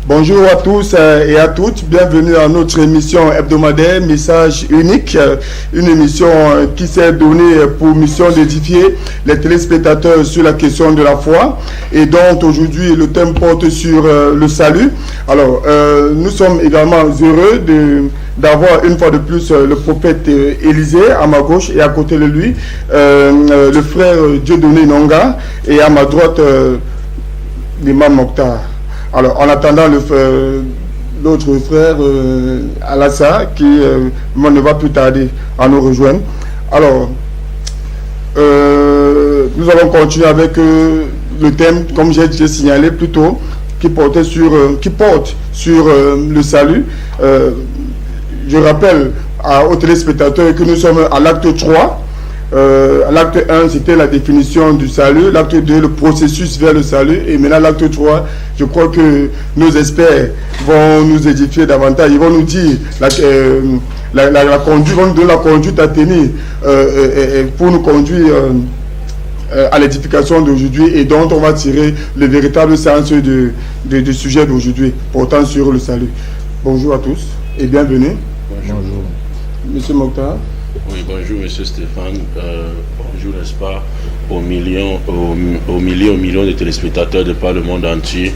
Bonjour à tous et à toutes, bienvenue à notre émission hebdomadaire Message unique, une émission qui s'est donnée pour mission d'édifier les téléspectateurs sur la question de la foi et dont aujourd'hui le thème porte sur le salut. Alors, nous sommes également heureux d'avoir une fois de plus le prophète Élisée à ma gauche et à côté de lui, le frère Dieudonné Nonga et à ma droite, l'imam Mokhtar. Alors, en attendant l'autre frère, Alassa, qui ne va plus tarder à nous rejoindre. Alors, nous allons continuer avec le thème, comme j'ai signalé plus tôt, qui porte sur le salut. Je rappelle aux téléspectateurs que nous sommes à l'acte 3. L'acte 1, c'était la définition du salut. L'acte 2, le processus vers le salut. Et maintenant, l'acte 3, je crois que nos experts vont nous édifier davantage. Ils vont nous dire la conduite, vont nous donner la conduite à tenir pour nous conduire à l'édification d'aujourd'hui et dont on va tirer le véritable sens du sujet d'aujourd'hui portant sur le salut. Bonjour à tous et bienvenue. Bonjour. Monsieur Mokhtar. Oui, bonjour Monsieur Stéphane. Bonjour, n'est-ce pas, aux millions de téléspectateurs de par le monde entier.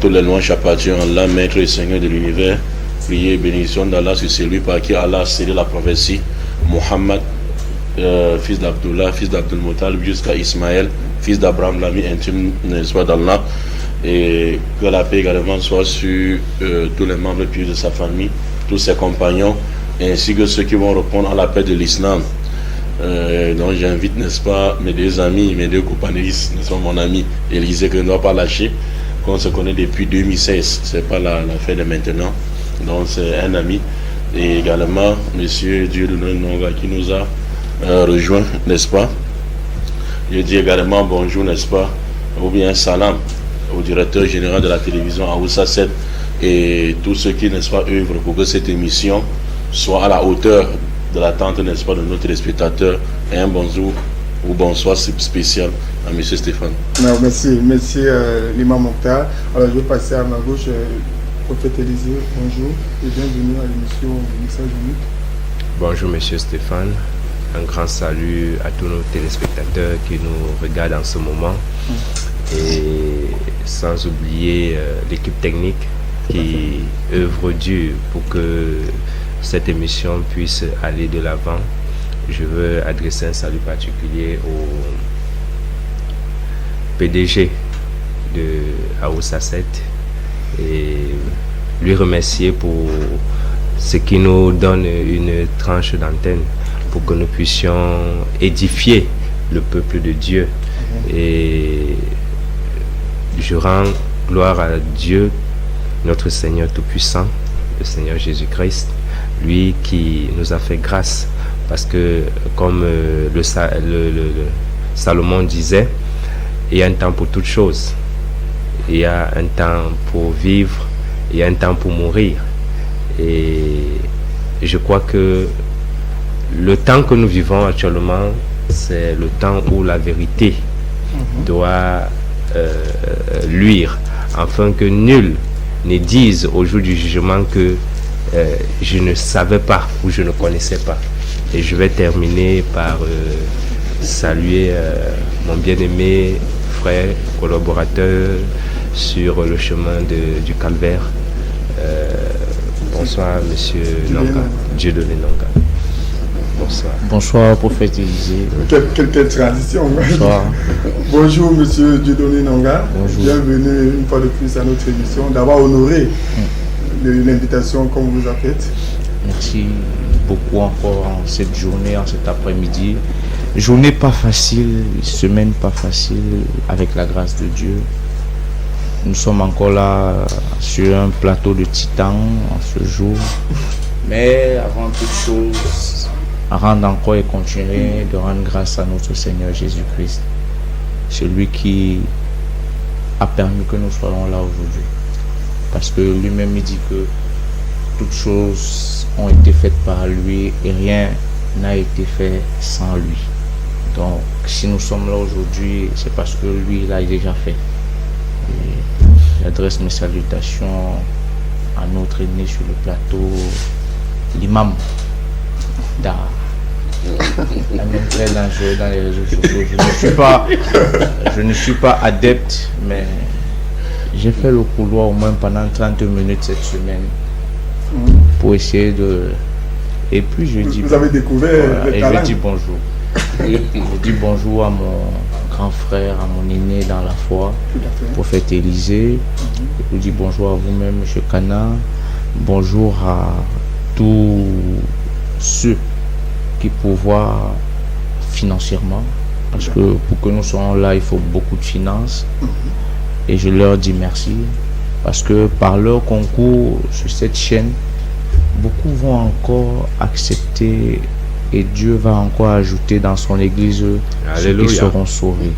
Tous les louanges appartiennent à Allah, Maître et Seigneur de l'univers. Priez et bénédiction d'Allah sur celui par qui Allah a scellé la prophétie. Mohammed, fils d'Abdullah, fils d'Abdul Muttalib, jusqu'à Ismaël, fils d'Abraham, l'ami intime, n'est-ce pas, d'Allah. Et que la paix également soit sur tous les membres pieux de sa famille, tous ses compagnons, ainsi que ceux qui vont répondre à l'appel de l'islam. Donc j'invite, n'est-ce pas, mes deux amis, mes deux companélistes, n'est-ce pas, mon ami Élisée, que je ne dois pas lâcher, qu'on se connaît depuis 2016, c'est pas l'affaire de maintenant, donc c'est un ami, et également monsieur Dieudonné Nonga qui nous a rejoint, n'est-ce pas. Je dis également bonjour, n'est-ce pas, ou bien salam au directeur général de la télévision Aoussa 7 et tous ceux qui, n'est-ce pas, œuvrent pour que cette émission soit à la hauteur de l'attente, n'est-ce pas, de nos téléspectateurs. Et un bonjour ou bonsoir spécial à M. Stéphane. Non, merci l'imam Mokhtar. Alors je vais passer à ma gauche, prophète Élisée. Bonjour et bienvenue à l'émission Message unique. Bonjour M. Stéphane. Un grand salut à tous nos téléspectateurs qui nous regardent en ce moment. Et sans oublier l'équipe technique qui œuvre dur pour que cette émission puisse aller de l'avant. Je veux adresser un salut particulier au PDG de Aoussa 7 et lui remercier pour ce qui nous donne une tranche d'antenne pour que nous puissions édifier le peuple de Dieu. Et je rends gloire à Dieu, notre Seigneur Tout-Puissant, le Seigneur Jésus-Christ, lui qui nous a fait grâce, parce que comme Salomon disait, il y a un temps pour toutes choses, il y a un temps pour vivre, il y a un temps pour mourir. Et je crois que le temps que nous vivons actuellement, c'est le temps où la vérité doit luire, afin que nul ne dise au jour du jugement que je ne savais pas ou je ne connaissais pas. Et je vais terminer par saluer mon bien-aimé frère, collaborateur sur le chemin du Calvaire. Bonsoir Monsieur Nonga, Dieudonné Nonga. Bonsoir. Bonsoir prophète Élisée. Quelle transition. Bonsoir. Bonjour Monsieur Dieudonné Nonga. Bonjour. Bienvenue une fois de plus à notre émission, d'avoir honoré l'invitation qu'on vous a faite. Merci beaucoup encore en cette journée, en cet après-midi. Journée pas facile, semaine pas facile, avec la grâce de Dieu. Nous sommes encore là sur un plateau de titan en ce jour. Mais avant toute chose, rendre encore et continuer de rendre grâce à notre Seigneur Jésus-Christ, celui qui a permis que nous soyons là aujourd'hui. Parce que lui-même il dit que toutes choses ont été faites par lui et rien n'a été fait sans lui. Donc si nous sommes là aujourd'hui, c'est parce que lui il a déjà fait. Et J'adresse mes salutations à notre aîné sur le plateau, l'imam Da. Un homme très dangereux dans les réseaux sociaux. Je ne suis pas adepte, mais j'ai fait le couloir au moins pendant 30 minutes cette semaine pour essayer de... Et puis je dis... Vous avez découvert le et talent. je dis bonjour. Je dis bonjour à mon grand frère, à mon aîné dans la foi, Tout à fait. prophète Élisée. Je dis bonjour à vous-même, M. Kana. Bonjour à tous ceux qui pourvoient financièrement. Parce que pour que nous soyons là, il faut beaucoup de finances. Et je leur dis merci. Parce que par leur concours sur cette chaîne, beaucoup vont encore accepter et Dieu va encore ajouter dans son église ceux qui seront sauvés.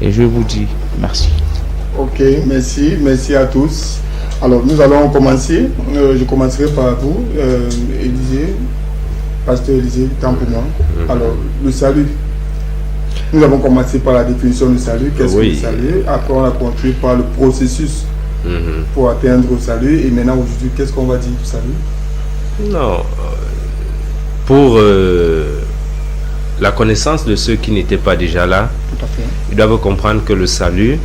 Et je vous dis merci. Ok, merci à tous. Alors nous allons commencer. Je commencerai par vous, Élisée, pasteur Élisée, tant pour moi. Alors, le salut. Nous avons commencé par la définition du salut. Qu'est-ce que le salut? Après, on a continué par le processus pour atteindre le salut. Et maintenant, aujourd'hui, qu'est-ce qu'on va dire du salut? Non. Pour la connaissance de ceux qui n'étaient pas déjà là, Tout à fait. ils doivent comprendre que le salut,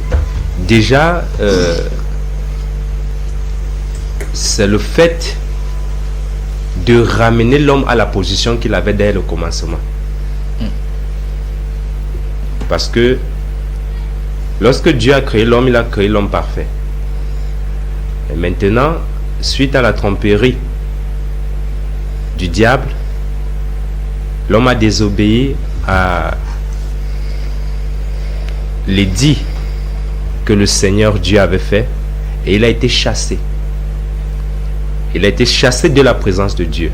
déjà, c'est le fait de ramener l'homme à la position qu'il avait dès le commencement. Parce que lorsque Dieu a créé l'homme, il a créé l'homme parfait. Et maintenant, suite à la tromperie du diable, l'homme a désobéi à l'édit que le Seigneur Dieu avait fait et il a été chassé. Il a été chassé de la présence de Dieu.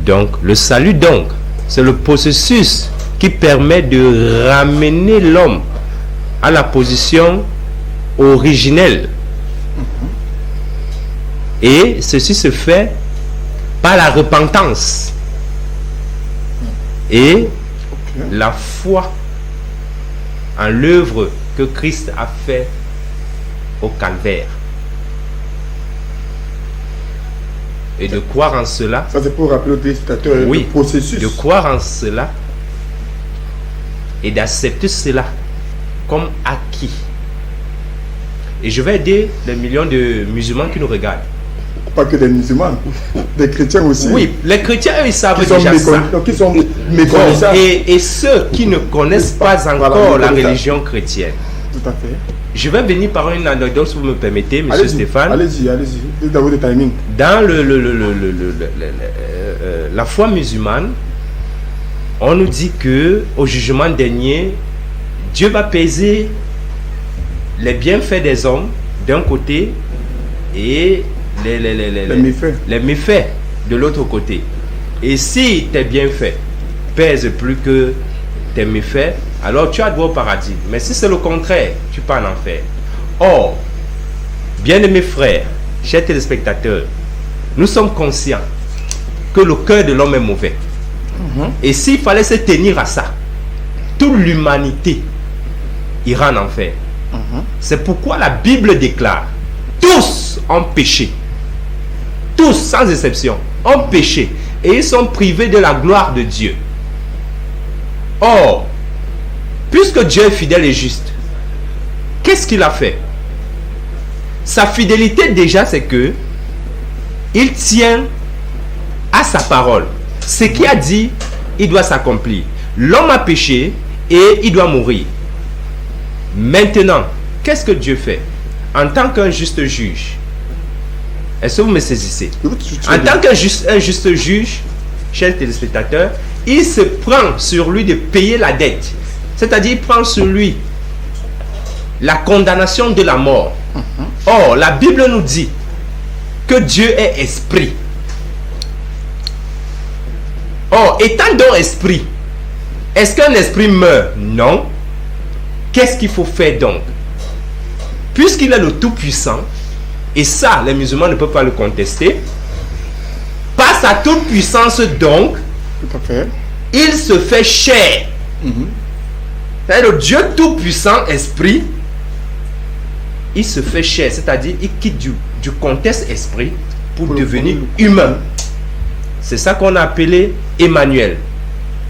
Donc, le salut, donc, c'est le processus qui permet de ramener l'homme à la position originelle. Et ceci se fait par la repentance et la foi en l'œuvre que Christ a fait au calvaire. Et de croire en cela. Ça c'est pour rappeler aux téléspectateurs le processus. De croire en cela et d'accepter cela comme acquis. Et je vais aider les millions de musulmans qui nous regardent. Pas que des musulmans, des chrétiens aussi. Oui, les chrétiens, eux, ils savent qui déjà ça. Qui sont méconnaissants. Et ceux qui ne connaissent pas encore la religion chrétienne. Tout à fait. Je vais venir par une anecdote, si vous me permettez, monsieur Stéphane. Allez-y. D'abord le timing. Dans la foi musulmane, on nous dit que au jugement dernier, Dieu va peser les bienfaits des hommes d'un côté et les méfaits de l'autre côté. Et si tes bienfaits pèsent plus que tes méfaits, alors tu as droit au paradis. Mais si c'est le contraire, tu pars en enfer. Or, bien-aimés frères, chers téléspectateurs, nous sommes conscients que le cœur de l'homme est mauvais. Et s'il fallait se tenir à ça, toute l'humanité ira en enfer. C'est pourquoi la Bible déclare: tous ont péché. Tous, sans exception, ont péché. Et ils sont privés de la gloire de Dieu. Or, puisque Dieu est fidèle et juste, qu'est-ce qu'il a fait? Sa fidélité déjà, c'est que il tient à sa parole. Ce qu'il a dit, il doit s'accomplir. L'homme a péché et il doit mourir. Maintenant, qu'est-ce que Dieu fait? En tant qu'un juste juge, est-ce que vous me saisissez? En tant qu'un juste juge, chers téléspectateurs, il se prend sur lui de payer la dette. C'est-à-dire, il prend sur lui la condamnation de la mort. Or, la Bible nous dit que Dieu est esprit. Or, étant donc esprit, est-ce qu'un esprit meurt? Non. Qu'est-ce qu'il faut faire donc? Puisqu'il est le Tout-Puissant, et ça, les musulmans ne peuvent pas le contester, par sa toute puissance donc, tout à fait, il se fait chair. C'est-à-dire le Dieu Tout-Puissant, esprit, il se fait chair, c'est-à-dire il quitte du contexte esprit pour devenir humain. C'est ça qu'on a appelé Emmanuel,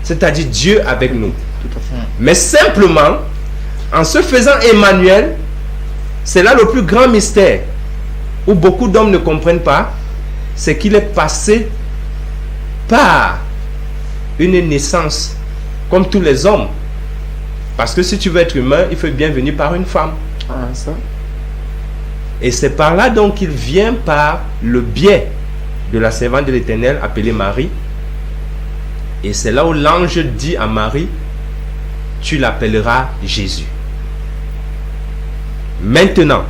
c'est-à-dire Dieu avec nous. Tout à fait. Mais simplement, en se faisant Emmanuel, c'est là le plus grand mystère où beaucoup d'hommes ne comprennent pas, c'est qu'il est passé par une naissance comme tous les hommes. Parce que si tu veux être humain, il faut bien venir par une femme. Ah, ça. Et c'est par là donc qu'il vient par le biais de la servante de l'Éternel appelée Marie. Et c'est là où l'ange dit à Marie, tu l'appelleras Jésus. Maintenant,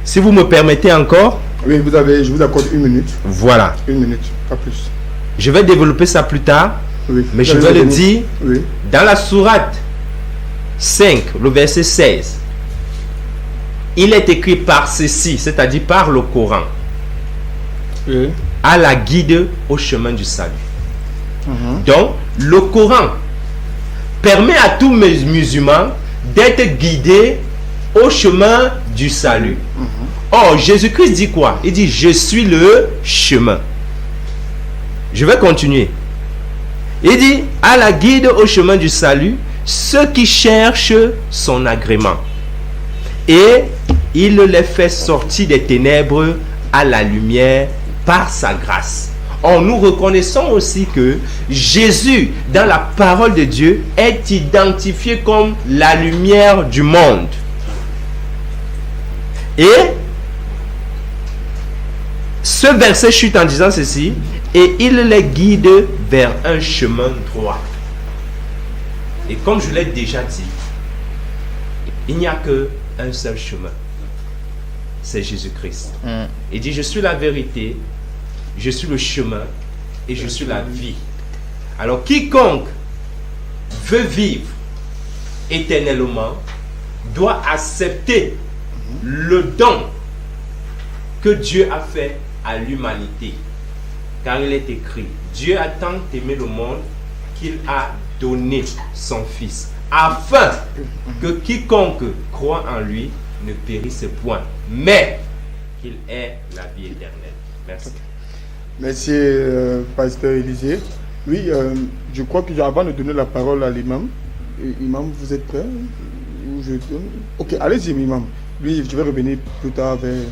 si vous me permettez encore. Oui, je vous accorde 1 minute. Voilà. 1 minute, pas plus. Je vais développer ça plus tard. Oui. Mais je vais le dire. Oui. Dans la sourate 5, le verset 16. Il est écrit par ceci, c'est-à-dire par le Coran. Oui. À la guide au chemin du salut. Mhm. Donc, le Coran permet à tous mes musulmans d'être guidés au chemin du salut. Or, Jésus-Christ dit quoi? Il dit, je suis le chemin. Je vais continuer. Il dit, à la guide au chemin du salut, ceux qui cherchent son agrément. Et il les fait sortir des ténèbres à la lumière par sa grâce. Or, nous reconnaissons aussi que Jésus, dans la parole de Dieu, est identifié comme la lumière du monde. Et ce verset chute en disant ceci, et il les guide vers un chemin droit. Et comme je l'ai déjà dit, il n'y a qu'un seul chemin. C'est Jésus-Christ. Il dit, je suis la vérité, je suis le chemin et je suis la vie. Alors quiconque veut vivre éternellement doit accepter le don que Dieu a fait à l'humanité. Car il est écrit, Dieu a tant aimé le monde qu'il a donné son Fils, afin que quiconque croit en lui ne périsse point, mais qu'il ait la vie éternelle. Merci. Merci, pasteur Élisée. Oui, je crois que avant de donner la parole à l'imam, imam, vous êtes prêt? Ok, allez-y, imam. Oui, je vais revenir plus tard vers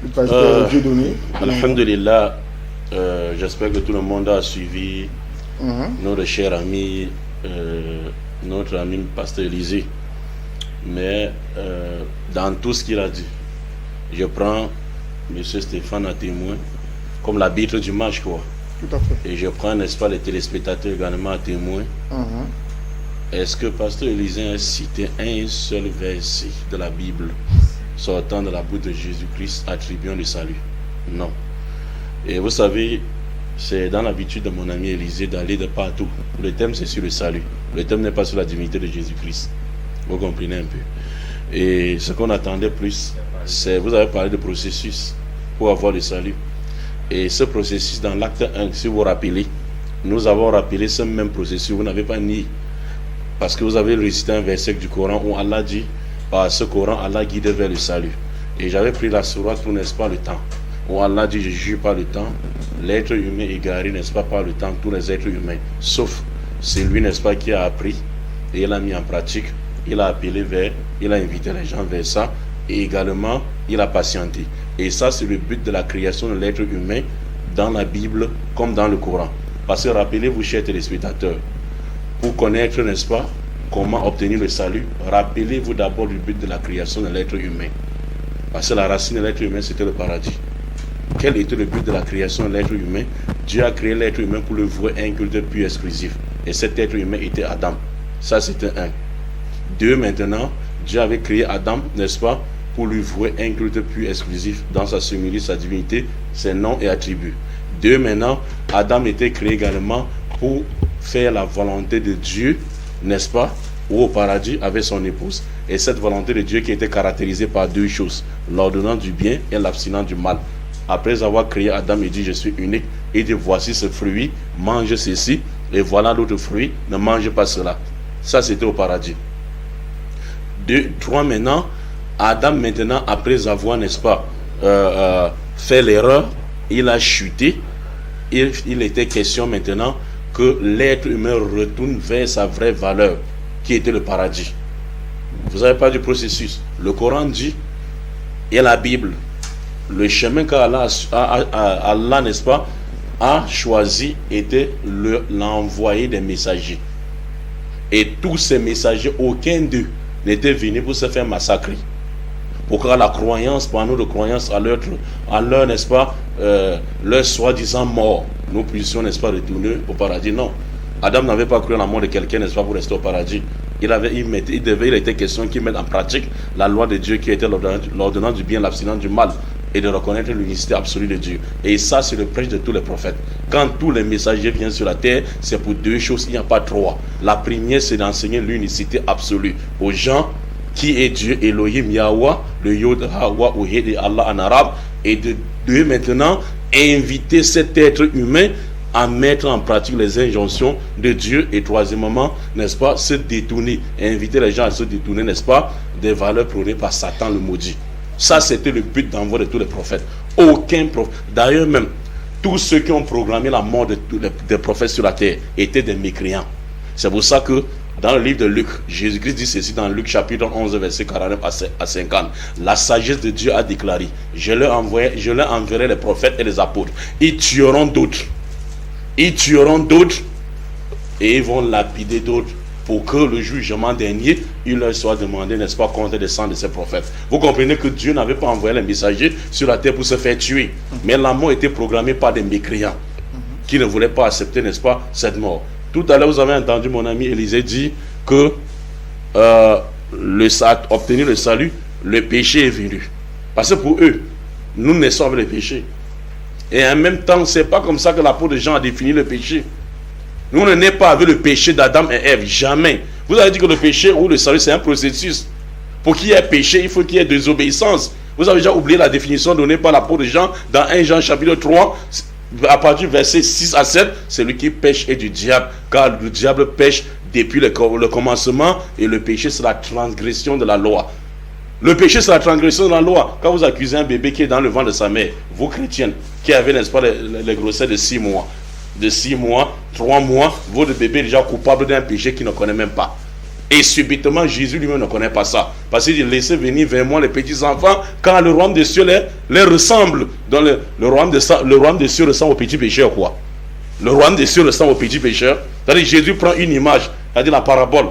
le pasteur Dieudonné. Alhamdulillah, j'espère que tout le monde a suivi notre cher ami, notre ami pasteur Élisée. Mais dans tout ce qu'il a dit, je prends M. Stéphane à témoin, comme l'arbitre du match, quoi. Tout à fait. Et je prends, n'est-ce pas, les téléspectateurs également à témoin. Est-ce que pasteur Élisée a cité un seul verset de la Bible sortant de la bouche de Jésus-Christ attribuant le salut? Non. Et vous savez, c'est dans l'habitude de mon ami Élisée d'aller de partout. Le thème, c'est sur le salut. Le thème n'est pas sur la divinité de Jésus-Christ. Vous comprenez un peu. Et ce qu'on attendait plus, c'est, vous avez parlé de processus pour avoir le salut. Et ce processus, dans l'acte 1, si vous vous rappelez, nous avons rappelé ce même processus. Vous n'avez pas nié. Parce que vous avez récité un verset du Coran où Allah dit, par ce Coran, Allah guide vers le salut. Et j'avais pris la sourate pour, n'est-ce pas, le temps. Où Allah dit, je ne juge pas le temps. L'être humain égaré, n'est-ce pas, par le temps, tous les êtres humains. Sauf, c'est lui, n'est-ce pas, qui a appris et il a mis en pratique. Il a appelé vers, il a invité les gens vers ça. Et également, il a patienté. Et ça, c'est le but de la création de l'être humain dans la Bible comme dans le Coran. Parce que rappelez-vous, chers téléspectateurs, pour connaître, n'est-ce pas, comment obtenir le salut, rappelez-vous d'abord le but de la création de l'être humain. Parce que la racine de l'être humain, c'était le paradis. Quel était le but de la création de l'être humain? Dieu a créé l'être humain pour le vouer un culte pur exclusif. Et cet être humain était Adam. Ça, c'était un. Deux, maintenant, Dieu avait créé Adam, n'est-ce pas, pour lui vouer un culte pur exclusif dans sa similitude, sa divinité, ses noms et attributs. Deux, maintenant, Adam était créé également pour faire la volonté de Dieu, n'est-ce pas, ou au paradis avec son épouse. Et cette volonté de Dieu qui était caractérisée par deux choses, l'ordonnance du bien et l'abstinence du mal. Après avoir créé Adam, il dit, je suis unique. Il dit, voici ce fruit, mange ceci, et voilà l'autre fruit, ne mange pas cela. Ça, c'était au paradis. Deux, trois, maintenant, Adam maintenant, après avoir, n'est-ce pas, fait l'erreur, il a chuté. Il était question maintenant que l'être humain retourne vers sa vraie valeur, qui était le paradis. Vous n'avez pas du processus. Le Coran dit, et la Bible, le chemin qu'Allah, n'est-ce pas, a choisi était l'envoyer des messagers. Et tous ces messagers, aucun d'eux n'était venu pour se faire massacrer. Pour que la croyance, par nous de croyance à leur, n'est-ce pas, leur soi-disant mort, nous puissions, n'est-ce pas, retourner au paradis. Non. Adam n'avait pas cru à la mort de quelqu'un, n'est-ce pas, pour rester au paradis. Il était question qu'il mette en pratique la loi de Dieu qui était l'ordonnance du bien, l'abstinence du mal, et de reconnaître l'unicité absolue de Dieu. Et ça, c'est le prêche de tous les prophètes. Quand tous les messagers viennent sur la terre, c'est pour deux choses, il n'y a pas trois. La première, c'est d'enseigner l'unicité absolue aux gens, qui est Dieu, Elohim, Yahweh, le Yod, Hawa, Ouhed et Allah en arabe, et de maintenant inviter cet être humain à mettre en pratique les injonctions de Dieu, et troisièmement, n'est-ce pas, se détourner, inviter les gens à se détourner, n'est-ce pas, des valeurs prônées par Satan le maudit. Ça, c'était le but d'envoi de tous les prophètes. Aucun prophète, d'ailleurs même, tous ceux qui ont programmé la mort des prophètes sur la terre étaient des mécréants. C'est pour ça que dans le livre de Luc, Jésus-Christ dit ceci dans Luc chapitre 11, verset 49 à 50. La sagesse de Dieu a déclaré, je leur enverrai les prophètes et les apôtres. Ils tueront d'autres. Ils tueront d'autres et ils vont lapider d'autres pour que le jugement dernier, il leur soit demandé, n'est-ce pas, compte des sangs de ces prophètes. Vous comprenez que Dieu n'avait pas envoyé les messagers sur la terre pour se faire tuer. Mais la mort était programmée par des mécréants qui ne voulaient pas accepter, n'est-ce pas, cette mort. Tout à l'heure, vous avez entendu mon ami Élisée dire que obtenir le salut, le péché est venu. Parce que pour eux, nous naissons avec le péché. Et en même temps, ce n'est pas comme ça que l'apôtre Jean a défini le péché. Nous ne naissons pas avec le péché d'Adam et Ève, jamais. Vous avez dit que le péché ou le salut, c'est un processus. Pour qu'il y ait péché, il faut qu'il y ait désobéissance. Vous avez déjà oublié la définition donnée par l'apôtre Jean dans 1 Jean chapitre 3, à partir du verset 6 à 7, celui qui pêche est du diable, car le diable pêche depuis le commencement, et le péché c'est la transgression de la loi. Le péché c'est la transgression de la loi. Quand vous accusez un bébé qui est dans le ventre de sa mère, vous chrétiennes, qui avez, n'est-ce pas, les grossesses de 6 mois, 3 mois, votre bébé est déjà coupable d'un péché qu'il ne connaît même pas. Et subitement, Jésus lui-même ne connaît pas ça. Parce qu'il dit, laissez venir vers moi les petits enfants, car le royaume des cieux les ressemble. Donc le royaume des cieux ressemble aux petits pécheurs, quoi. Le royaume des cieux ressemble aux petits pécheurs. C'est-à-dire, Jésus prend une image, c'est-à-dire la parabole.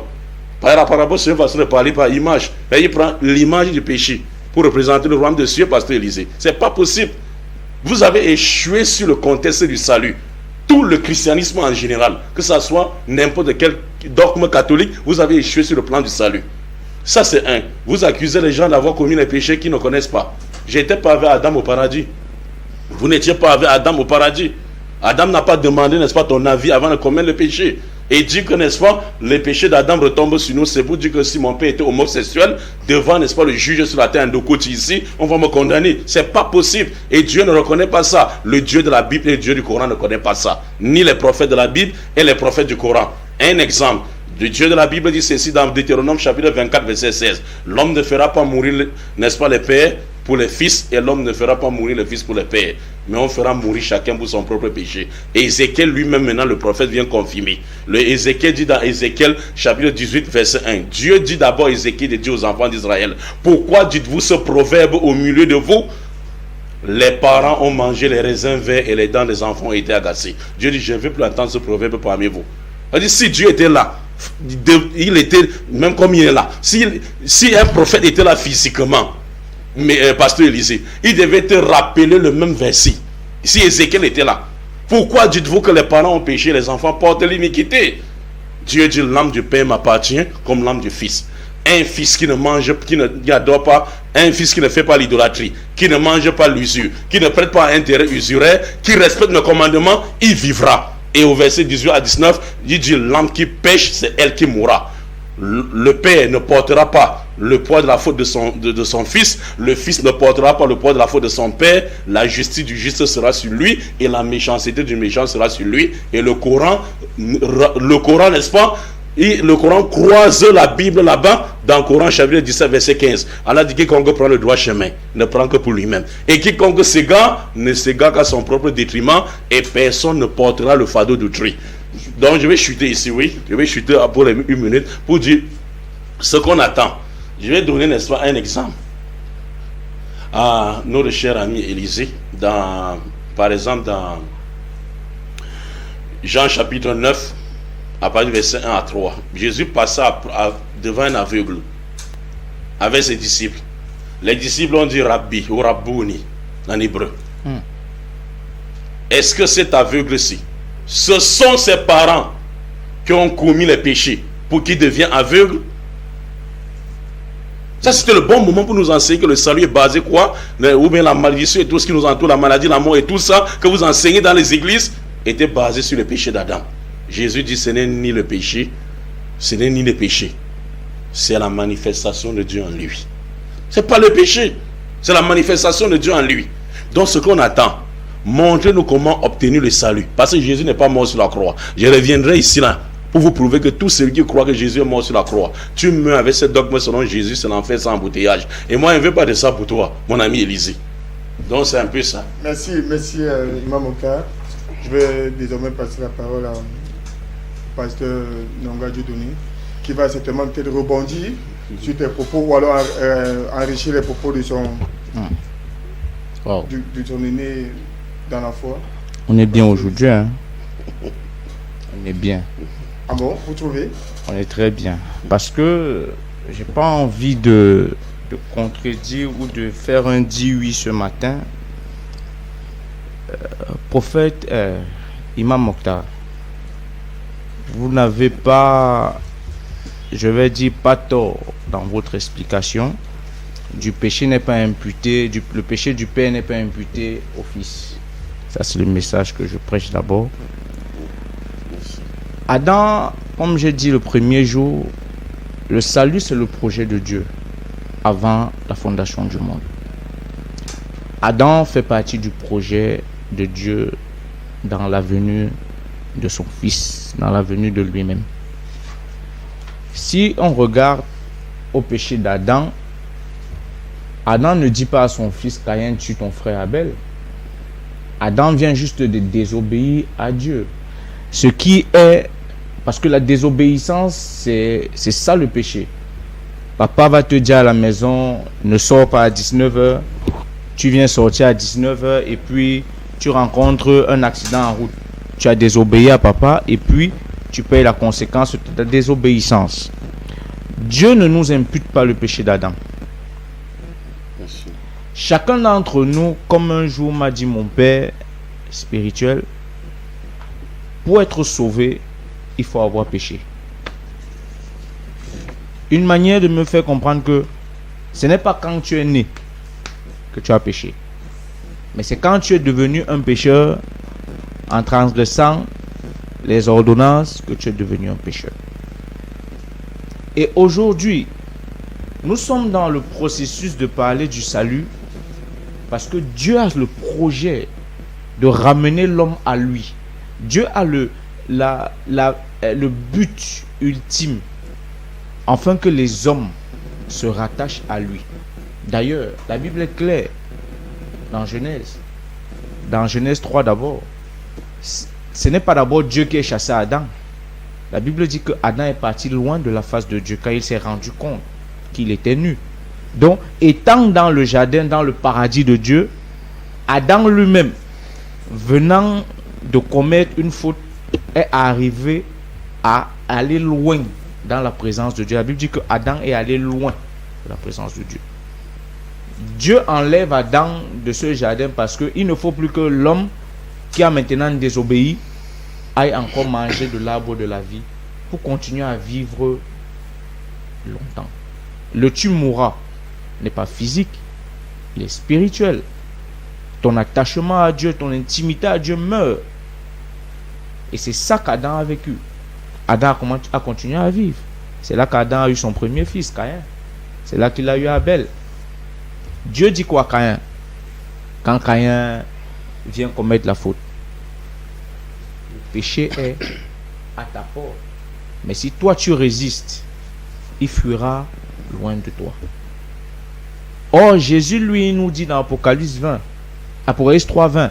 La parabole, c'est une façon de parler par image. Il prend l'image du péché pour représenter le royaume des cieux, pasteur Élisée. C'est pas possible. Vous avez échoué sur le contexte du salut. Tout le christianisme en général, que ce soit n'importe quel dogme catholique, vous avez échoué sur le plan du salut. Ça, c'est un. Vous accusez les gens d'avoir commis les péchés qu'ils ne connaissent pas. J'étais pas avec Adam au paradis. Vous n'étiez pas avec Adam au paradis. Adam n'a pas demandé, n'est-ce pas, ton avis avant de commettre le péché. Et dit que, n'est-ce pas, les péchés d'Adam retombent sur nous. C'est pour dire que si mon père était homosexuel, devant, n'est-ce pas, le juge sur la terre de côté ici, on va me condamner. C'est pas possible. Et Dieu ne reconnaît pas ça. Le Dieu de la Bible et le Dieu du Coran ne connaît pas ça. Ni les prophètes de la Bible et les prophètes du Coran. Un exemple. Le Dieu de la Bible dit ceci dans Deutéronome chapitre 24, verset 16. L'homme ne fera pas mourir, n'est-ce pas, les pères pour les fils, et l'homme ne fera pas mourir les fils pour les pères. Mais on fera mourir chacun pour son propre péché. Et Ézéchiel lui-même, maintenant, le prophète vient confirmer. Le Ézéchiel dit dans Ézéchiel chapitre 18, verset 1. Dieu dit d'abord, Ézéchiel dit aux enfants d'Israël, pourquoi dites-vous ce proverbe au milieu de vous? Les parents ont mangé les raisins verts et les dents des enfants ont été agacées. Dieu dit, je ne veux plus entendre ce proverbe parmi vous. Il dit, si Dieu était là, il était même comme il est là. Si un prophète était là physiquement, mais pasteur Élisée, il devait te rappeler le même verset. Si Ézéchiel était là, pourquoi dites-vous que les parents ont péché, les enfants portent l'iniquité? Dieu dit, l'âme du père m'appartient comme l'âme du fils. Un fils qui ne mange, qui n'adore pas, un fils qui ne fait pas l'idolâtrie, qui ne mange pas l'usure, qui ne prête pas intérêt usuraire, qui respecte mes commandements, il vivra. Et au verset 18 à 19, il dit, l'âme qui pêche, c'est elle qui mourra. Le père ne portera pas le poids de la faute de son fils, le fils ne portera pas le poids de la faute de son père, la justice du juste sera sur lui, et la méchanceté du méchant sera sur lui. Et le Coran, n'est-ce pas, et le Coran croise la Bible là-bas Dans Coran chapitre 17 verset 15, Allah dit quiconque prend le droit chemin ne prend que pour lui-même. Et quiconque s'égare ne s'égare qu'à son propre détriment et personne ne portera le fardeau d'autrui. Donc je vais chuter ici, oui. Je vais chuter pour une minute pour dire ce qu'on attend. Je vais donner, n'est-ce pas, un exemple à notre cher ami Élisée, par exemple dans Jean chapitre 9, à partir du verset 1 à 3. Jésus passa devant un aveugle avec ses disciples. Les disciples ont dit Rabbi ou Rabbouni en hébreu. Est-ce que cet aveugle-ci, ce sont ses parents qui ont commis les péchés pour qu'il devienne aveugle? Ça, c'était le bon moment pour nous enseigner que le salut est basé quoi? Ou bien la malédiction et tout ce qui nous entoure, la maladie, la mort et tout ça que vous enseignez dans les églises était basé sur le péché d'Adam. Jésus dit ce n'est ni le péché, ce n'est ni le péché, c'est la manifestation de Dieu en lui. Ce n'est pas le péché, c'est la manifestation de Dieu en lui. Donc ce qu'on attend, montrez-nous comment obtenir le salut. Parce que Jésus n'est pas mort sur la croix. Je reviendrai ici là pour vous prouver que tout celui qui croit que Jésus est mort sur la croix, tu meurs avec ce dogme selon Jésus, c'est l'enfer sans embouteillage. Et moi, je ne veux pas de ça pour toi, mon ami Élisée. Donc c'est un peu ça. Merci, Imam Mokhtar. Je vais désormais passer la parole à pasteur Nonga Dieudonné, qui va certainement peut-être rebondir sur tes propos ou alors enrichir les propos de son aîné dans la foi. On est bien aujourd'hui, hein? On est bien. Ah bon, vous trouvez? On est très bien. Parce que j'ai pas envie de contredire ou de faire un dit oui ce matin. Prophète Imam Mokhtar, vous n'avez pas, je vais dire, pas tort dans votre explication. Du péché n'est pas imputé, le péché du Père n'est pas imputé au Fils. Ça, c'est le message que je prêche d'abord. Adam, comme j'ai dit le premier jour, le salut, c'est le projet de Dieu avant la fondation du monde. Adam fait partie du projet de Dieu dans la venue de son Fils, dans la venue de lui-même. Si on regarde au péché d'Adam, Adam ne dit pas à son fils Caïn, tue ton frère Abel. Adam vient juste de désobéir à Dieu. Ce qui est, parce que la désobéissance, c'est ça le péché. Papa va te dire à la maison, ne sors pas à 19h, tu viens sortir à 19h et puis tu rencontres un accident en route. Tu as désobéi à papa et puis tu payes la conséquence de ta désobéissance. Dieu ne nous impute pas le péché d'Adam. Chacun d'entre nous, comme un jour m'a dit mon père spirituel, pour être sauvé, il faut avoir péché. Une manière de me faire comprendre que ce n'est pas quand tu es né que tu as péché, mais c'est quand tu es devenu un pécheur en transgressant les ordonnances que tu es devenu un pécheur. Et aujourd'hui, nous sommes dans le processus de parler du salut parce que Dieu a le projet de ramener l'homme à lui. Dieu a le but ultime afin que les hommes se rattachent à lui. D'ailleurs, la Bible est claire dans Genèse. Dans Genèse 3 d'abord, ce n'est pas d'abord Dieu qui a chassé Adam. La Bible dit que Adam est parti loin de la face de Dieu car il s'est rendu compte qu'il était nu. Donc, étant dans le jardin, dans le paradis de Dieu, Adam lui-même, venant de commettre une faute, est arrivé à aller loin dans la présence de Dieu. La Bible dit que Adam est allé loin de la présence de Dieu. Dieu enlève Adam de ce jardin parce qu'il ne faut plus que l'homme qui a maintenant désobéi aille encore manger de l'arbre de la vie pour continuer à vivre longtemps. Le tu mourras n'est pas physique, il est spirituel. Ton attachement à Dieu, ton intimité à Dieu meurt. Et c'est ça qu'Adam a vécu. Adam a continué à vivre. C'est là qu'Adam a eu son premier fils, Caïn. C'est là qu'il a eu Abel. Dieu dit quoi, Caïn? Quand Caïn vient commettre la faute, le péché est à ta porte. Mais si toi tu résistes, il fuira loin de toi. Or, Jésus, lui, nous dit dans Apocalypse 3:20,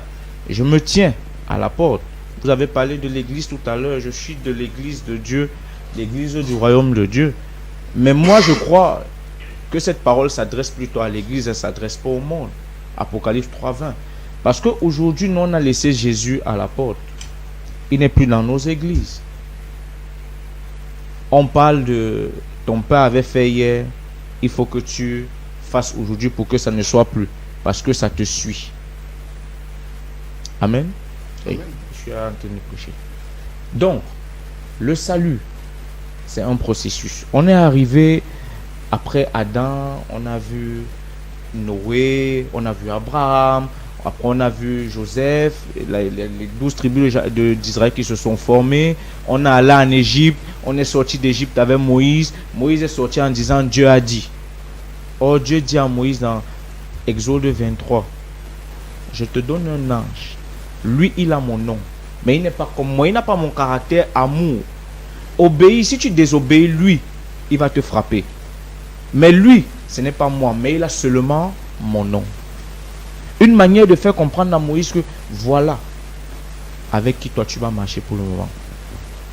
je me tiens à la porte. Vous avez parlé de l'église tout à l'heure, je suis de l'église de Dieu, l'église du royaume de Dieu. Mais moi, je crois que cette parole s'adresse plutôt à l'église, elle ne s'adresse pas au monde. Apocalypse 3:20. Parce qu'aujourd'hui, nous, on a laissé Jésus à la porte. Il n'est plus dans nos églises. On parle de ton père avait fait hier, il faut que tu fasses aujourd'hui pour que ça ne soit plus. Parce que ça te suit. Amen. Amen. Je suis en train de prêcher. Donc, le salut, c'est un processus. On est arrivé après Adam, on a vu Noé, on a vu Abraham, après on a vu Joseph, les 12 tribus d'Israël qui se sont formées. On est allé en Égypte, on est sorti d'Égypte avec Moïse. Moïse est sorti en disant Dieu a dit. Or Dieu dit à Moïse dans Exode 23, je te donne un ange. Lui, il a mon nom. Mais il n'est pas comme moi, il n'a pas mon caractère amour. Obéis, si tu désobéis, lui, il va te frapper. Mais lui, ce n'est pas moi, mais il a seulement mon nom. Une manière de faire comprendre à Moïse que voilà avec qui toi tu vas marcher pour le moment.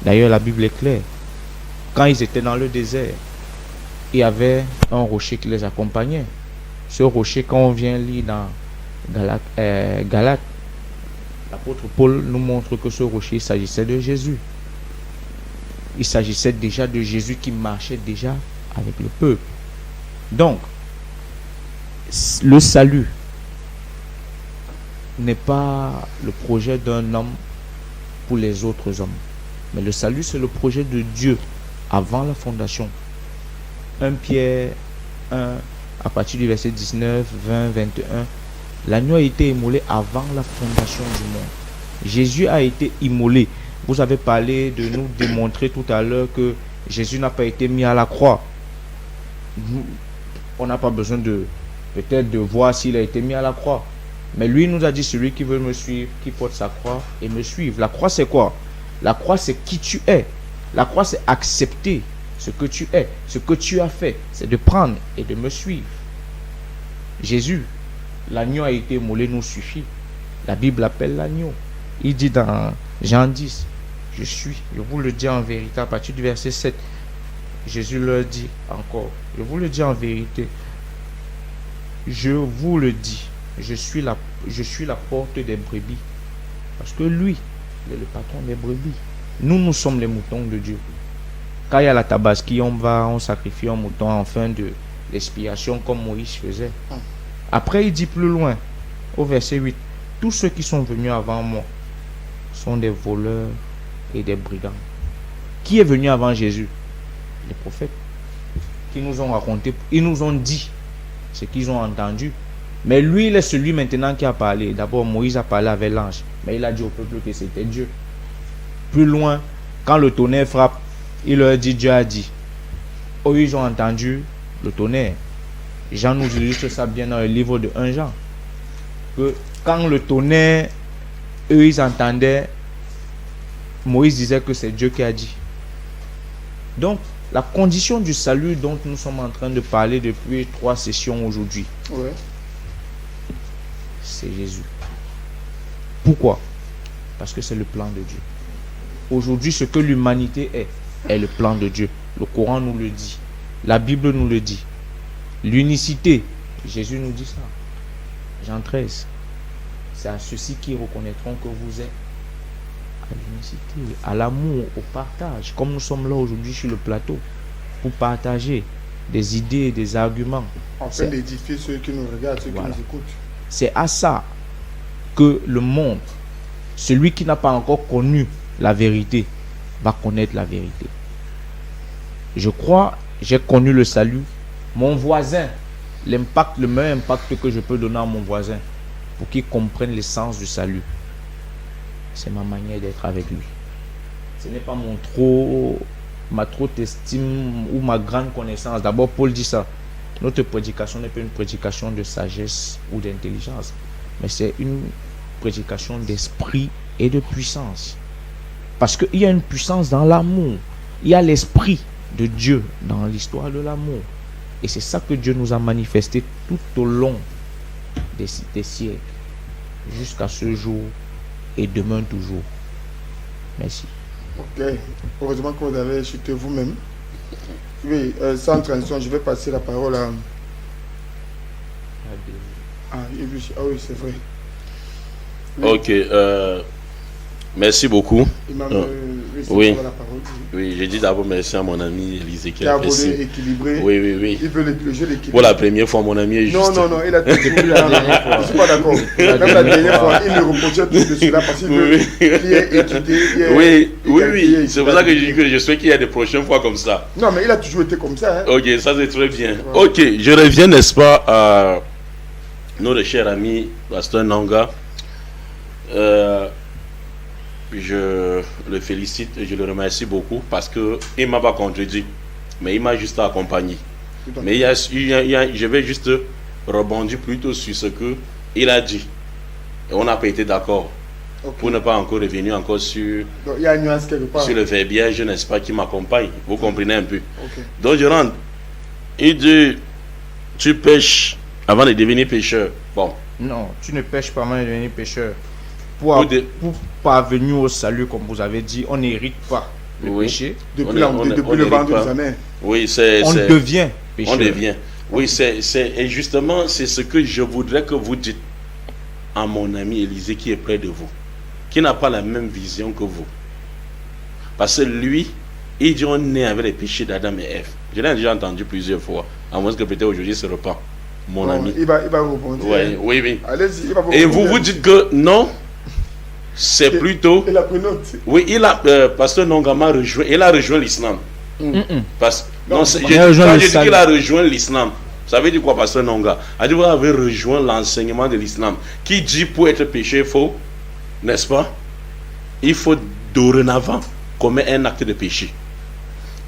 D'ailleurs, la Bible est claire. Quand ils étaient dans le désert, il y avait un rocher qui les accompagnait. Ce rocher, quand on vient lire dans Galates, l'apôtre Paul nous montre que ce rocher, il s'agissait de Jésus. Il s'agissait déjà de Jésus qui marchait déjà avec le peuple. Donc, le salut n'est pas le projet d'un homme pour les autres hommes. Mais le salut, c'est le projet de Dieu avant la fondation. 1 Pierre 1, à partir du verset 19, 20, 21, l'agneau a été immolé avant la fondation du monde. Jésus a été immolé. Vous avez parlé de nous démontrer tout à l'heure que Jésus n'a pas été mis à la croix. On n'a pas besoin de peut-être de voir s'il a été mis à la croix. Mais lui nous a dit, celui qui veut me suivre, qui porte sa croix et me suivre. La croix c'est quoi? La croix c'est qui tu es. La croix c'est accepter ce que tu es. Ce que tu as fait, c'est de prendre et de me suivre. Jésus, l'agneau a été immolé, nous suffit. La Bible appelle l'agneau. Il dit dans Jean 10, je vous le dis en vérité, à partir du verset 7, Jésus leur dit encore, je vous le dis en vérité, je vous le dis, je suis la porte des brebis. Parce que lui, il est le patron des brebis. Nous sommes les moutons de Dieu. Quand il y a la tabaski, on sacrifie un mouton en fin de l'expiation comme Moïse faisait. Après, il dit plus loin, au verset 8, tous ceux qui sont venus avant moi sont des voleurs et des brigands. Qui est venu avant Jésus? Les prophètes. Qui nous ont raconté, ils nous ont dit ce qu'ils ont entendu. Mais lui, il est celui maintenant qui a parlé. D'abord, Moïse a parlé avec l'ange. Mais il a dit au peuple que c'était Dieu. Plus loin, quand le tonnerre frappe, il leur dit, Dieu a dit. Eux, ils ont entendu le tonnerre. Jean nous illustre ça bien dans le livre de 1 Jean. Que quand le tonnerre, eux, ils entendaient, Moïse disait que c'est Dieu qui a dit. Donc, la condition du salut dont nous sommes en train de parler depuis 3 sessions aujourd'hui, Ouais. c'est Jésus. Pourquoi? Parce que c'est le plan de Dieu. Aujourd'hui, ce que l'humanité est le plan de Dieu. Le Coran nous le dit. La Bible nous le dit. L'unicité, Jésus nous dit ça. Jean 13. C'est à ceux-ci qui reconnaîtront que vous êtes à l'unicité, à l'amour, au partage. Comme nous sommes là aujourd'hui sur le plateau, pour partager des idées, des arguments. Afin d'édifier ceux qui nous regardent, ceux qui nous écoutent. C'est à ça que le monde, celui qui n'a pas encore connu la vérité, va connaître la vérité. Je crois, j'ai connu le salut. Mon voisin, le meilleur impact que je peux donner à mon voisin pour qu'il comprenne l'essence du salut, c'est ma manière d'être avec lui. Ce n'est pas ma trop estime ou ma grande connaissance. D'abord, Paul dit ça. Notre prédication n'est pas une prédication de sagesse ou d'intelligence, mais c'est une prédication d'esprit et de puissance. Parce qu'il y a une puissance dans l'amour. Il y a l'esprit de Dieu dans l'histoire de l'amour. Et c'est ça que Dieu nous a manifesté tout au long des siècles, jusqu'à ce jour et demain toujours. Merci. Ok. Heureusement que vous avez chuté vous-même. Oui, sans transition, je vais passer la parole à... Ah oui, c'est vrai. Oui. Ok. Merci beaucoup. Oui. La parole. Oui, j'ai dit d'abord merci à mon ami Élisée qui a apprécie. volé équilibré. Oui. Il veut le jeu d'équilibre. Pour la première fois, mon ami est juste. Non, il a toujours eu la dernière fois. Je ne suis pas d'accord. Même la dernière fois, il me reprochait tout de cela parce qu'il veut qu'il y ait équité. Oui. C'est pour ça que je dis que je souhaite qu'il y ait des prochaines fois comme ça. Non, mais il a toujours été comme ça. Hein. Ok, ça c'est très bien. Ouais. Ok, je reviens, n'est-ce pas, à notre cher ami Pasteur Nanga. Je le félicite et je le remercie beaucoup parce qu'il ne m'a pas contredit, mais il m'a juste accompagné. Mais je vais juste rebondir plutôt sur ce qu'il a dit. Et on n'a pas été d'accord. Okay. Pour ne pas encore revenir encore sur, donc, il y a une nuance quelque part. Sur le verbiage, n'est-ce pas, qui m'accompagne. Vous comprenez un peu. Okay. Donc je rentre. Il dit, tu pêches avant de devenir pêcheur. Bon. Non, tu ne pêches pas avant de devenir pêcheur. Pour parvenir au salut, comme vous avez dit, on n'hérite pas le péché. Depuis le ventre de sa mère. Oui, on devient pécheur. On devient. Oui, et justement, c'est ce que je voudrais que vous dites à mon ami Élisée qui est près de vous, qui n'a pas la même vision que vous. Parce que lui, il dit on est avec les péchés d'Adam et Ève. Je l'ai déjà entendu plusieurs fois, à moins que peut-être aujourd'hui se repent. Mon ami. Il va rebondir. Oui. Allez-y, il va rebondir. Et vous dites que non. C'est plutôt. Il a pris note. Oui, Pasteur Nongama rejoint. Il a rejoint l'islam. Quand je dis qu'il a rejoint l'islam, ça veut dire quoi, Pasteur Nonga? A dit vous avez rejoint l'enseignement de l'islam qui dit pour être péché, il faut, n'est-ce pas? Il faut dorénavant commettre un acte de péché.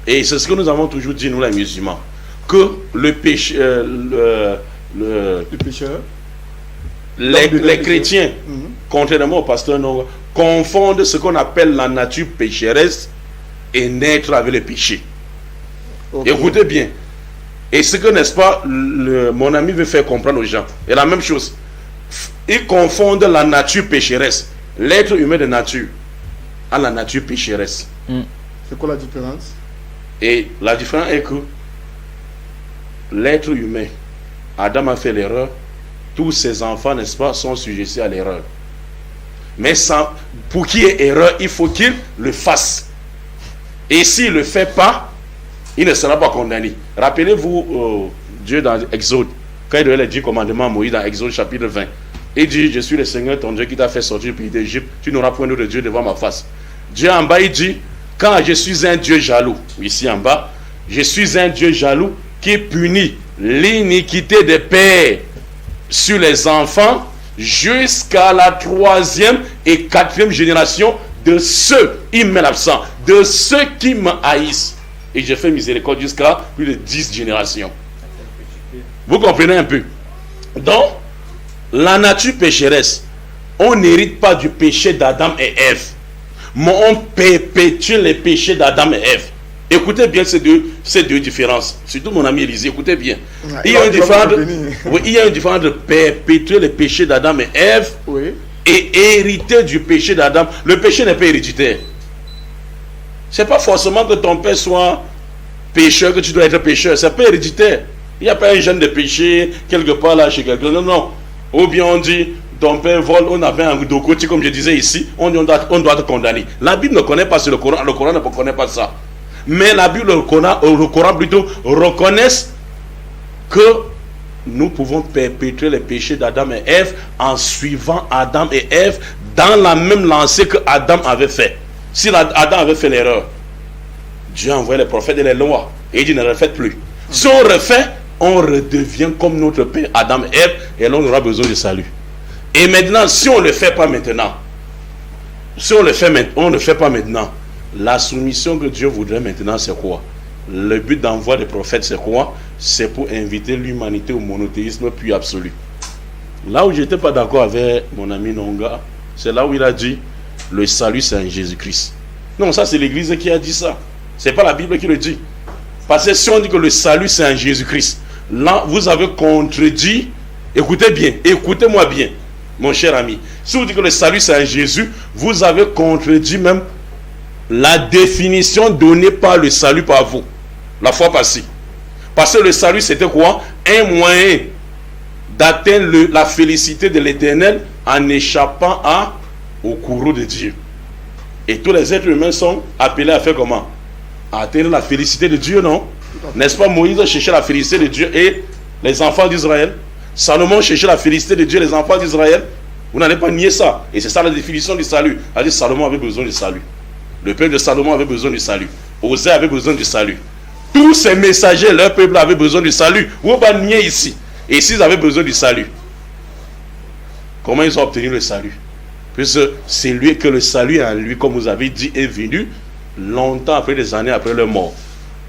Et c'est ce que nous avons toujours dit, nous les musulmans, que le péché, le pécheur. Les chrétiens, contrairement au pasteur Nonga, confondent ce qu'on appelle la nature pécheresse et naître avec le péché. Okay. Écoutez bien. Et ce que, n'est-ce pas, mon ami veut faire comprendre aux gens. Et la même chose. Ils confondent la nature pécheresse, l'être humain de nature, à la nature pécheresse. C'est quoi la différence? Et la différence est que l'être humain, Adam a fait l'erreur. Tous ses enfants, n'est-ce pas, sont sujets à l'erreur. Mais pour qu'il y ait erreur, il faut qu'il le fasse. Et s'il ne le fait pas, il ne sera pas condamné. Rappelez-vous Dieu dans Exode, quand il donnait les 10 commandements à Moïse dans Exode chapitre 20. Il dit, je suis le Seigneur ton Dieu qui t'a fait sortir du pays d'Égypte, tu n'auras point d'autre Dieu devant ma face. Dieu en bas, il dit, quand je suis un Dieu jaloux, ici en bas, je suis un Dieu jaloux qui punit l'iniquité des pères sur les enfants jusqu'à la 3e et 4e génération de ceux, il met l'accent, de ceux qui me haïssent. Et je fais miséricorde jusqu'à plus de 10 générations. Vous comprenez un peu? Donc, la nature pécheresse, on n'hérite pas du péché d'Adam et Ève, mais on perpétue les péchés d'Adam et Ève. Écoutez bien ces deux différences. Surtout mon ami Élisée, écoutez bien. Il y a une différence de perpétuer les péchés d'Adam et Ève et hériter du péché d'Adam. Le péché n'est pas héréditaire. C'est pas forcément que ton père soit pécheur que tu dois être pécheur. C'est pas héréditaire. Il n'y a pas un gène de péché quelque part là chez quelqu'un. Non. Ou bien on dit ton père vole, on avait un dogoti comme je disais ici, on doit te condamner. La Bible ne connaît pas sur le Coran ne connaît pas ça. Mais la Bible, le Coran plutôt, reconnaissent que nous pouvons perpétuer les péchés d'Adam et Ève en suivant Adam et Ève dans la même lancée que Adam avait fait. Si Adam avait fait l'erreur, Dieu a envoyé les prophètes et les lois et il dit ne refaites plus. Si on refait, on redevient comme notre père Adam et Ève et là on aura besoin de salut. Et maintenant, si on ne le fait pas maintenant, la soumission que Dieu voudrait maintenant, c'est quoi? Le but d'envoi des prophètes, c'est quoi? C'est pour inviter l'humanité au monothéisme plus absolu. Là où je n'étais pas d'accord avec mon ami Nonga, c'est là où il a dit le salut, c'est en Jésus-Christ. Non, ça c'est l'Église qui a dit ça. C'est pas la Bible qui le dit. Parce que si on dit que le salut c'est en Jésus-Christ, là vous avez contredit, écoutez bien, écoutez-moi bien, mon cher ami. Si vous dites que le salut c'est en Jésus, vous avez contredit même la définition donnée par le salut par vous, la fois passée. Parce que le salut c'était quoi? Un moyen d'atteindre la félicité de l'Éternel en échappant au courroux de Dieu. Et tous les êtres humains sont appelés à faire comment? À atteindre la félicité de Dieu, non? N'est-ce pas? Moïse cherchait la félicité de Dieu et les enfants d'Israël. Salomon cherchait la félicité de Dieu et les enfants d'Israël. Vous n'allez pas nier ça. Et c'est ça la définition du salut. C'est-à-dire Salomon avait besoin du salut. Le peuple de Salomon avait besoin du salut. Osée avait besoin du salut. Tous ces messagers, leur peuple avait besoin du salut. Vous ne pouvez pas nier ici. Et s'ils avaient besoin du salut, comment ils ont obtenu le salut? Puisque c'est lui que le salut en lui, comme vous avez dit, est venu longtemps après, des années après leur mort.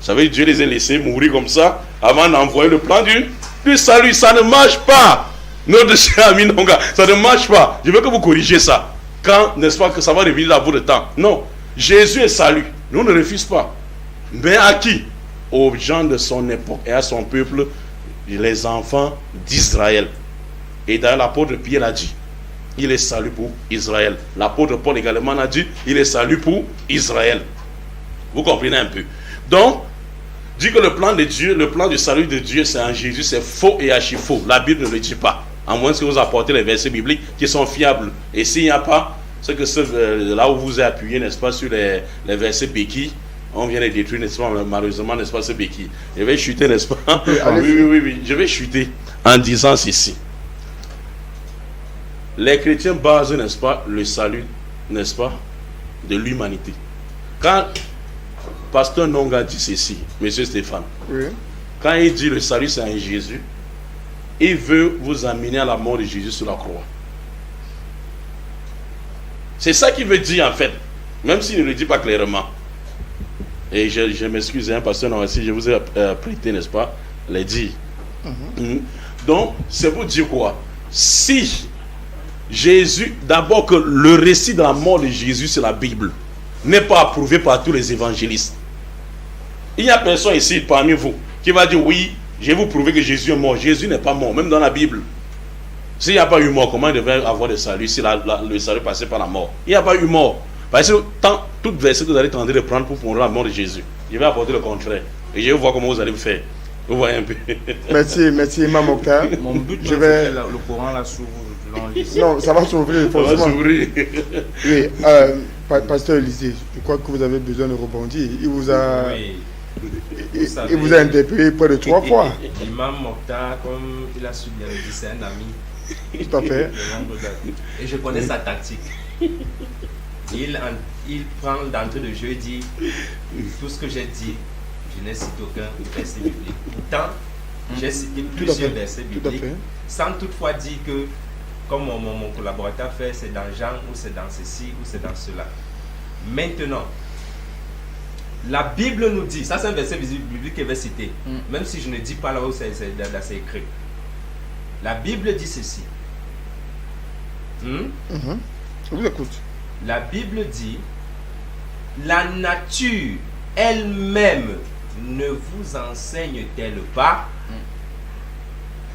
Vous savez, Dieu les a laissés mourir comme ça avant d'envoyer le plan du salut. Ça ne marche pas. Notre cher ami Nonga, ça ne marche pas. Je veux que vous corrigiez ça. Quand, n'est-ce pas, que ça va revenir à bout de temps. Non. Jésus est salut. Nous on ne refuse pas. Mais à qui? Aux gens de son époque et à son peuple, les enfants d'Israël. Et d'ailleurs, l'apôtre Pierre a dit, il est salut pour Israël. L'apôtre Paul également a dit, il est salut pour Israël. Vous comprenez un peu. Donc, dit que le plan de Dieu, le plan du salut de Dieu, c'est en Jésus, c'est faux et archi faux. La Bible ne le dit pas. À moins que vous apportez les versets bibliques qui sont fiables. Et s'il n'y a pas, c'est que là où vous êtes appuyé, n'est-ce pas, sur les versets béquilles, on vient les détruire, n'est-ce pas, malheureusement, n'est-ce pas, ce béquille. Je vais chuter, n'est-ce pas? Oui. Je vais chuter en disant ceci. Les chrétiens basent, n'est-ce pas, le salut, n'est-ce pas, de l'humanité. Quand Pasteur Nonga dit ceci, Monsieur Stéphane, oui. Quand il dit le salut c'est en Jésus, il veut vous amener à la mort de Jésus sur la croix. C'est ça qu'il veut dire en fait, même s'il ne le dit pas clairement. Et je m'excuse, hein, Pasteur Nonga, si je vous ai prêté, n'est-ce pas, les dire. Donc, c'est pour dire quoi? Si Jésus, d'abord que le récit de la mort de Jésus sur la Bible n'est pas approuvé par tous les évangélistes. Il n'y a personne ici parmi vous qui va dire oui, je vais vous prouver que Jésus est mort. Jésus n'est pas mort, même dans la Bible. S'il n'y a pas eu mort, comment il devait avoir le salut si le salut passait par la mort? Il n'y a pas eu mort. Parce que toute verset que vous allez tenter de prendre pour prouver la mort de Jésus, je vais apporter le contraire. Et je vais voir comment vous allez me faire. Vous voyez un peu. Merci, Imam Mokhtar. Mon but, je vais... le Coran là s'ouvre. Non, ça va s'ouvrir forcément. Ça va s'ouvrir. Oui, Pasteur Élisée, je crois que vous avez besoin de rebondir. Il vous a... Oui. Il vous a interpellé près de 3 fois. Imam Mokhtar, comme il a su bien le dire, c'est un ami. Tout à fait. Et je connais sa tactique. Il prend d'entrée de jeu et dit tout ce que j'ai dit, je n'ai cité aucun verset biblique. Pourtant, j'ai cité plusieurs versets bibliques, sans toutefois dire que, comme mon collaborateur fait, c'est dans Jean, ou c'est dans ceci, ou c'est dans cela. Maintenant, la Bible nous dit, ça c'est un verset biblique que je vais citer, même si je ne dis pas là où c'est écrit. La Bible dit ceci. Je vous écoute. La Bible dit, la nature elle-même ne vous enseigne-t-elle pas?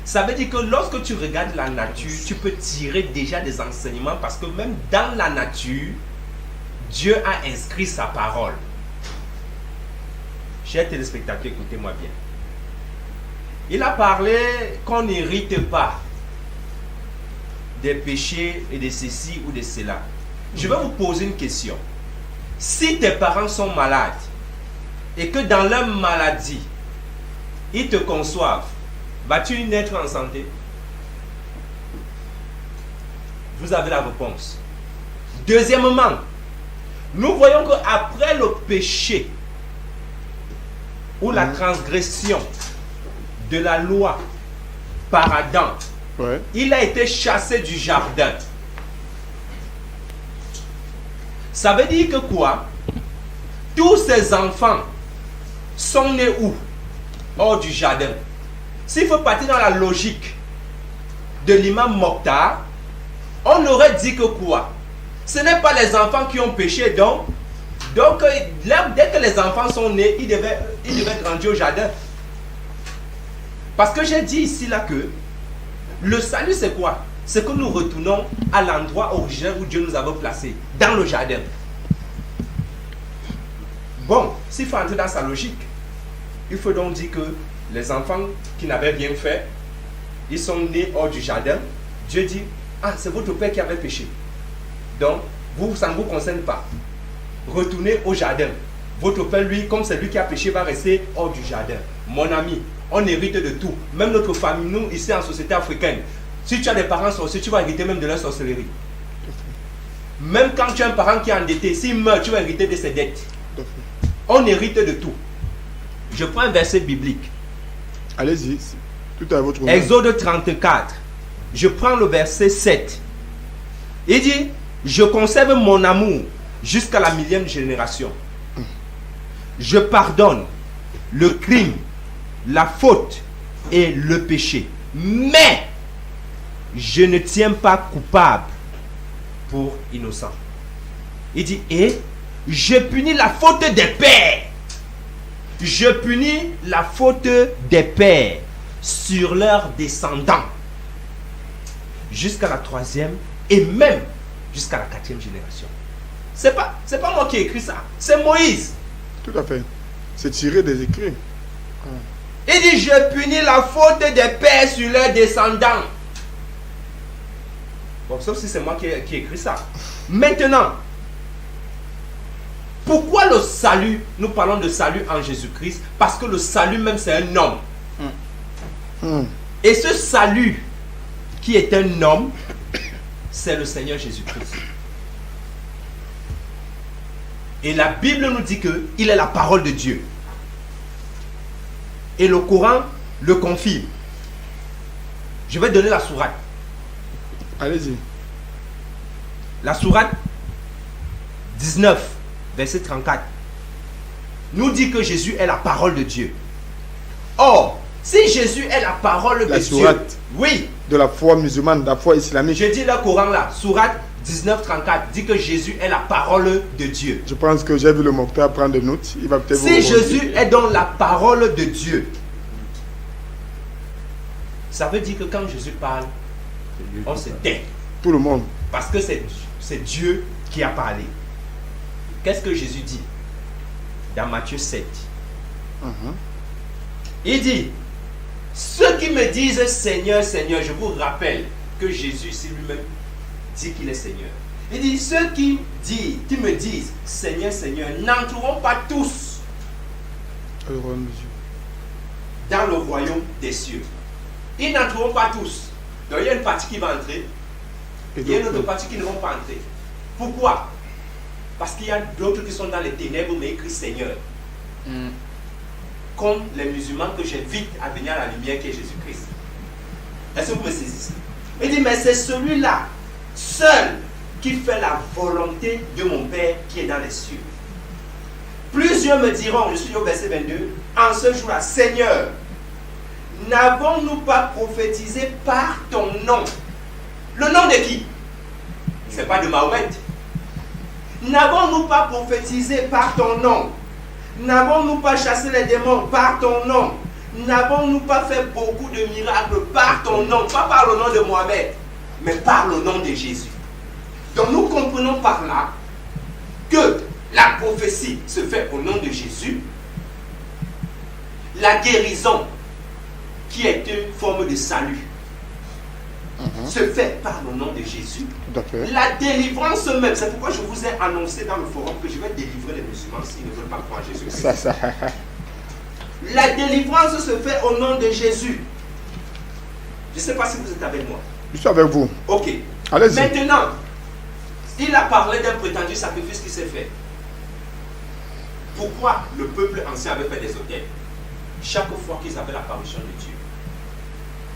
Ça veut dire que lorsque tu regardes la nature, tu peux tirer déjà des enseignements parce que même dans la nature, Dieu a inscrit sa parole. Chers téléspectateurs, écoutez-moi bien. Il a parlé qu'on n'hérite pas des péchés et de ceci ou de cela. Je vais vous poser une question. Si tes parents sont malades et que dans leur maladie, ils te conçoivent, vas-tu naître en santé? Vous avez la réponse. Deuxièmement, nous voyons qu'après le péché ou la transgression de la loi par Adam, il a été chassé du jardin. Ça veut dire que quoi? Tous ces enfants sont nés où? Hors du jardin. S'il faut partir dans la logique de l'imam Mokhtar, on aurait dit que quoi? Ce n'est pas les enfants qui ont péché, donc Donc, dès que les enfants sont nés, ils devaient grandir au jardin. Parce que j'ai dit ici là que le salut c'est quoi? C'est que nous retournons à l'endroit originel où Dieu nous avait placés, dans le jardin. Bon, s'il faut entrer dans sa logique, il faut donc dire que les enfants qui n'avaient rien fait, ils sont nés hors du jardin. Dieu dit, ah, c'est votre père qui avait péché. Donc, ça ne vous concerne pas. Retournez au jardin. Votre père, lui, comme c'est lui qui a péché, va rester hors du jardin. Mon ami, on hérite de tout. Même notre famille, nous, ici en société africaine, si tu as des parents sorciers, tu vas hériter même de leur sorcellerie. Même quand tu as un parent qui est endetté, s'il meurt, tu vas hériter de ses dettes. On hérite de tout. Je prends un verset biblique. Allez-y, tout à votre honneur. Exode 34. Je prends le verset 7. Il dit, je conserve mon amour jusqu'à la 1000e génération. Je pardonne le crime, la faute et le péché. Mais je ne tiens pas coupable pour innocent. Il dit, et je punis la faute des pères. Je punis la faute des pères sur leurs descendants jusqu'à la 3e et même jusqu'à la 4e génération. C'est pas moi qui ai écrit ça, c'est Moïse. Tout à fait. C'est tiré des écrits. Il dit, je punis la faute des pères sur leurs descendants. Bon, sauf si c'est moi qui ai écrit ça. Maintenant, pourquoi le salut? Nous parlons de salut en Jésus-Christ parce que le salut même c'est un homme. Et ce salut qui est un homme, c'est le Seigneur Jésus-Christ. Et la Bible nous dit qu'il est la parole de Dieu. Et le Coran le confirme. Je vais donner la sourate. Allez-y. La sourate 19, verset 34, nous dit que Jésus est la parole de Dieu. Or, si Jésus est la parole de Dieu, sourate oui, de la foi musulmane, de la foi islamique. Je dis le Coran là, sourate 19, 34, dit que Jésus est la parole de Dieu. Je pense que j'ai vu le Mokhtar prendre des notes. Il va peut-être si Jésus est donc la parole de Dieu, ça veut dire que quand Jésus parle, on se tait. Tout le monde. Parce que c'est Dieu qui a parlé. Qu'est-ce que Jésus dit dans Matthieu 7? Il dit, ceux qui me disent Seigneur, Seigneur, je vous rappelle que Jésus ici lui-même dit qu'il est Seigneur. Il dit, ceux qui me disent Seigneur, Seigneur, n'entreront pas tous dans le royaume des cieux. Ils n'entreront pas tous. Donc il y a une partie qui va entrer. Et il y a une autre partie qui ne vont pas entrer. Pourquoi? Parce qu'il y a d'autres qui sont dans les ténèbres mais écrit Seigneur. Comme les musulmans que j'invite à venir à la lumière qui est Jésus-Christ. Est-ce que vous me saisissez? Il dit, mais c'est celui-là seul qui fait la volonté de mon Père qui est dans les cieux. Plusieurs me diront, je suis au verset 22, en ce jour-là, Seigneur, n'avons-nous pas prophétisé par ton nom? Le nom de qui? Ce n'est pas de Mahomet. N'avons-nous pas prophétisé par ton nom? N'avons-nous pas chassé les démons par ton nom? N'avons-nous pas fait beaucoup de miracles par ton nom? Pas par le nom de Mohamed, mais par le nom de Jésus. Donc nous comprenons par là que la prophétie se fait au nom de Jésus. La guérison, qui est une forme de salut, se fait par le nom de Jésus. La délivrance même, c'est pourquoi je vous ai annoncé dans le forum que je vais délivrer les musulmans s'ils ne veulent pas croire en Jésus-Christ. La délivrance se fait au nom de Jésus. Je ne sais pas si vous êtes avec moi. Je suis avec vous. Ok. Allez-y. Maintenant, il a parlé d'un prétendu sacrifice qui s'est fait. Pourquoi le peuple ancien avait fait des autels? Chaque fois qu'ils avaient l'apparition de Dieu.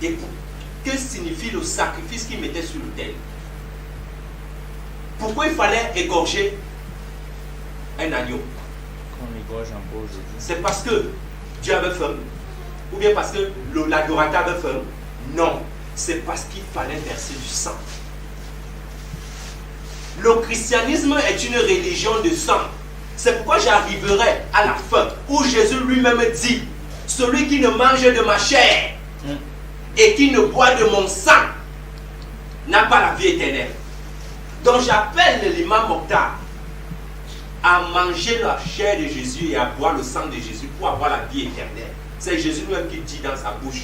Et que signifie le sacrifice qu'ils mettaient sur l'autel? Pourquoi il fallait égorger un agneau? C'est parce que Dieu avait faim? Ou bien parce que l'adorateur avait faim? Non, c'est parce qu'il fallait verser du sang. Le christianisme est une religion de sang. C'est pourquoi j'arriverai à la fin où Jésus lui-même dit, celui qui ne mange de ma chair et qui ne boit de mon sang n'a pas la vie éternelle. Donc j'appelle l'imam Mokhtar à manger la chair de Jésus et à boire le sang de Jésus pour avoir la vie éternelle. C'est Jésus lui-même qui dit dans sa bouche.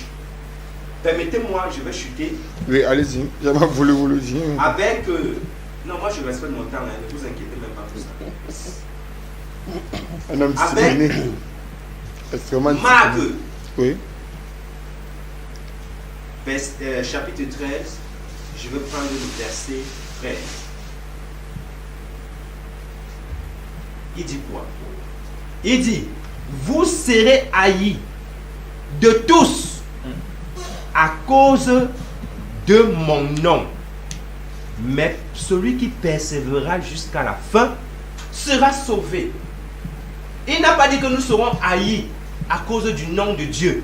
Permettez-moi, je vais chuter. Oui, allez-y. J'avais voulu vous le dire. Avec... non, moi je respecte mon temps, hein, ne vous inquiétez même pas pour ça. Un homme discipliné. Extrêmement Marc, oui. Chapitre 13, je vais prendre le verset 13. Il dit quoi? Il dit, vous serez haïs de tous à cause de mon nom. Mais celui qui persévérera jusqu'à la fin sera sauvé. Il n'a pas dit que nous serons haïs à cause du nom de Dieu.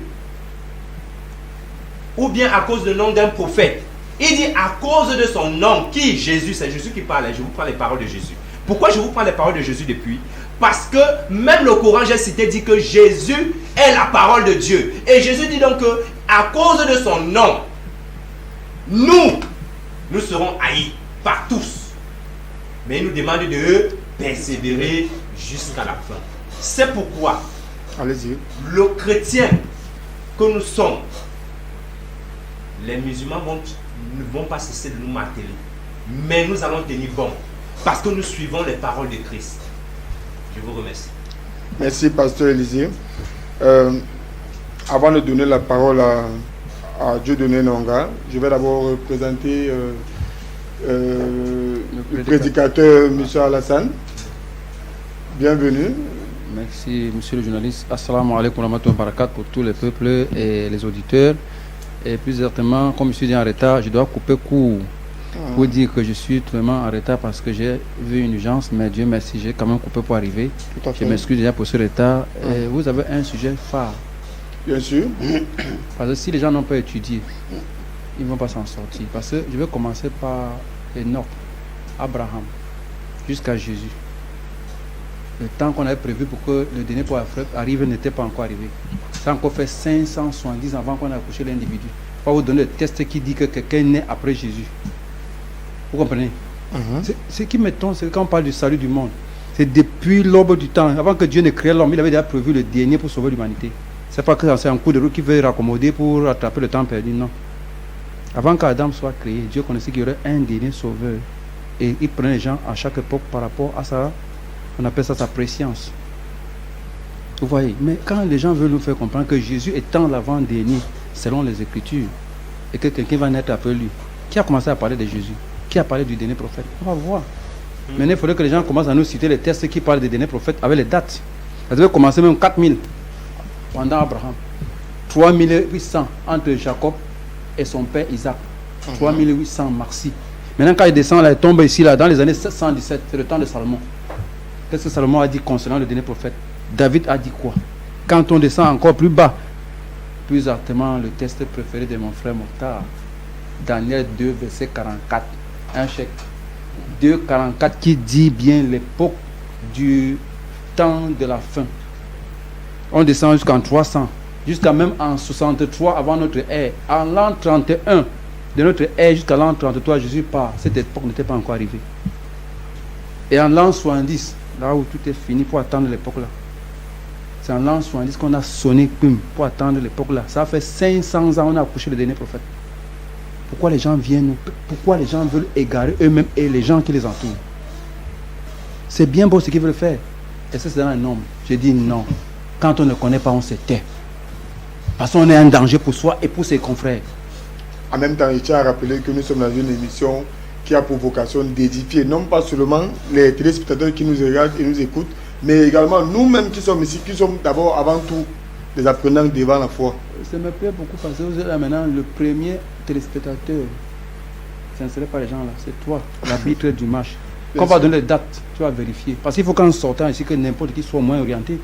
Ou bien à cause du nom d'un prophète. Il dit à cause de son nom. Qui? Jésus. C'est Jésus qui parle. Je vous prends les paroles de Jésus. Pourquoi je vous prends les paroles de Jésus depuis? Parce que même le Coran, j'ai cité, dit que Jésus est la parole de Dieu. Et Jésus dit donc que à cause de son nom, nous serons haïs par tous. Mais il nous demande de persévérer jusqu'à la fin. C'est pourquoi allez-y. Le chrétien que nous sommes, les musulmans ne vont pas cesser de nous marteler. Mais nous allons tenir bon. Parce que nous suivons les paroles de Christ. Je vous remercie. Merci, Pasteur Élisée. Avant de donner la parole à Dieudonné Nonga, je vais d'abord présenter le prédicateur M. Alassane. Bienvenue. Merci, monsieur le journaliste. Assalamu alaikum wa rahmatullahi wa barakatuh pour tous les peuples et les auditeurs. Et plus exactement, comme je suis en retard, je dois couper court pour dire que je suis vraiment en retard parce que j'ai vu une urgence, mais Dieu merci, j'ai quand même coupé pour arriver. Je m'excuse déjà pour ce retard. Et vous avez un sujet phare. Bien sûr. Parce que si les gens n'ont pas étudié, ils ne vont pas s'en sortir. Parce que je vais commencer par Enoch, Abraham, jusqu'à Jésus. Le temps qu'on avait prévu pour que le dernier prophète arrive n'était pas encore arrivé. Ça a encore fait 570 ans avant qu'on ait accouché l'individu. Pas vous donner le test qui dit que quelqu'un est né après Jésus. Vous comprenez? Ce qui m'étonne, c'est quand on parle du salut du monde. C'est depuis l'aube du temps. Avant que Dieu ne crée l'homme, il avait déjà prévu le dernier pour sauver l'humanité. C'est pas que c'est un coup de roue qui veut raccommoder pour rattraper le temps perdu, non. Avant qu'Adam soit créé, Dieu connaissait qu'il y aurait un dernier sauveur. Et il prenait les gens à chaque époque par rapport à ça. On appelle ça sa préscience. Vous voyez, mais quand les gens veulent nous faire comprendre que Jésus étant l'avant-dernier, selon les Écritures, et que quelqu'un va naître après lui, qui a commencé à parler de Jésus? Qui a parlé du dernier prophète? On va voir. Maintenant, il faudrait que les gens commencent à nous citer les textes qui parlent des derniers prophètes avec les dates. Ça devait commencer même 4000 pendant Abraham. 3800 entre Jacob et son père Isaac. 3800 Marcy. Maintenant, quand il descend, là, il tombe ici, là, dans les années 717, c'est le temps de Salomon. Qu'est-ce que Salomon a dit concernant le dernier prophète? David a dit quoi? Quand on descend encore plus bas, plus exactement le texte préféré de mon frère Mokhtar, Daniel 2, verset 44, un chèque. 2, 44 qui dit bien l'époque du temps de la fin. On descend jusqu'en 300, jusqu'à même en 63 avant notre ère. En l'an 31 de notre ère jusqu'à l'an 33, Jésus part. Cette époque n'était pas encore arrivée. Et en l'an 70, là où tout est fini pour attendre l'époque là. C'est en l'an 70 qu'on a sonné pour attendre l'époque là. Ça fait 500 ans qu'on a accouché le dernier prophète. Pourquoi les gens viennent, pourquoi les gens veulent égarer eux-mêmes et les gens qui les entourent? C'est bien beau ce qu'ils veulent faire. Et ça c'est dans un homme. J'ai dit non. Quand on ne connaît pas, on se tait. Parce qu'on est un danger pour soi et pour ses confrères. En même temps, il tient à rappeler que nous sommes dans une émission qui a pour vocation d'édifier non pas seulement les téléspectateurs qui nous regardent et nous écoutent, mais également nous-mêmes qui sommes ici, qui sommes d'abord avant tout des apprenants devant la foi. Ça me plaît beaucoup parce que vous êtes là maintenant le premier téléspectateur. Ce ne serait pas les gens là, c'est toi, l'arbitre du match. Quand on va donner les dates, tu vas vérifier. Parce qu'il faut qu'en sortant ici, que n'importe qui soit moins orienté.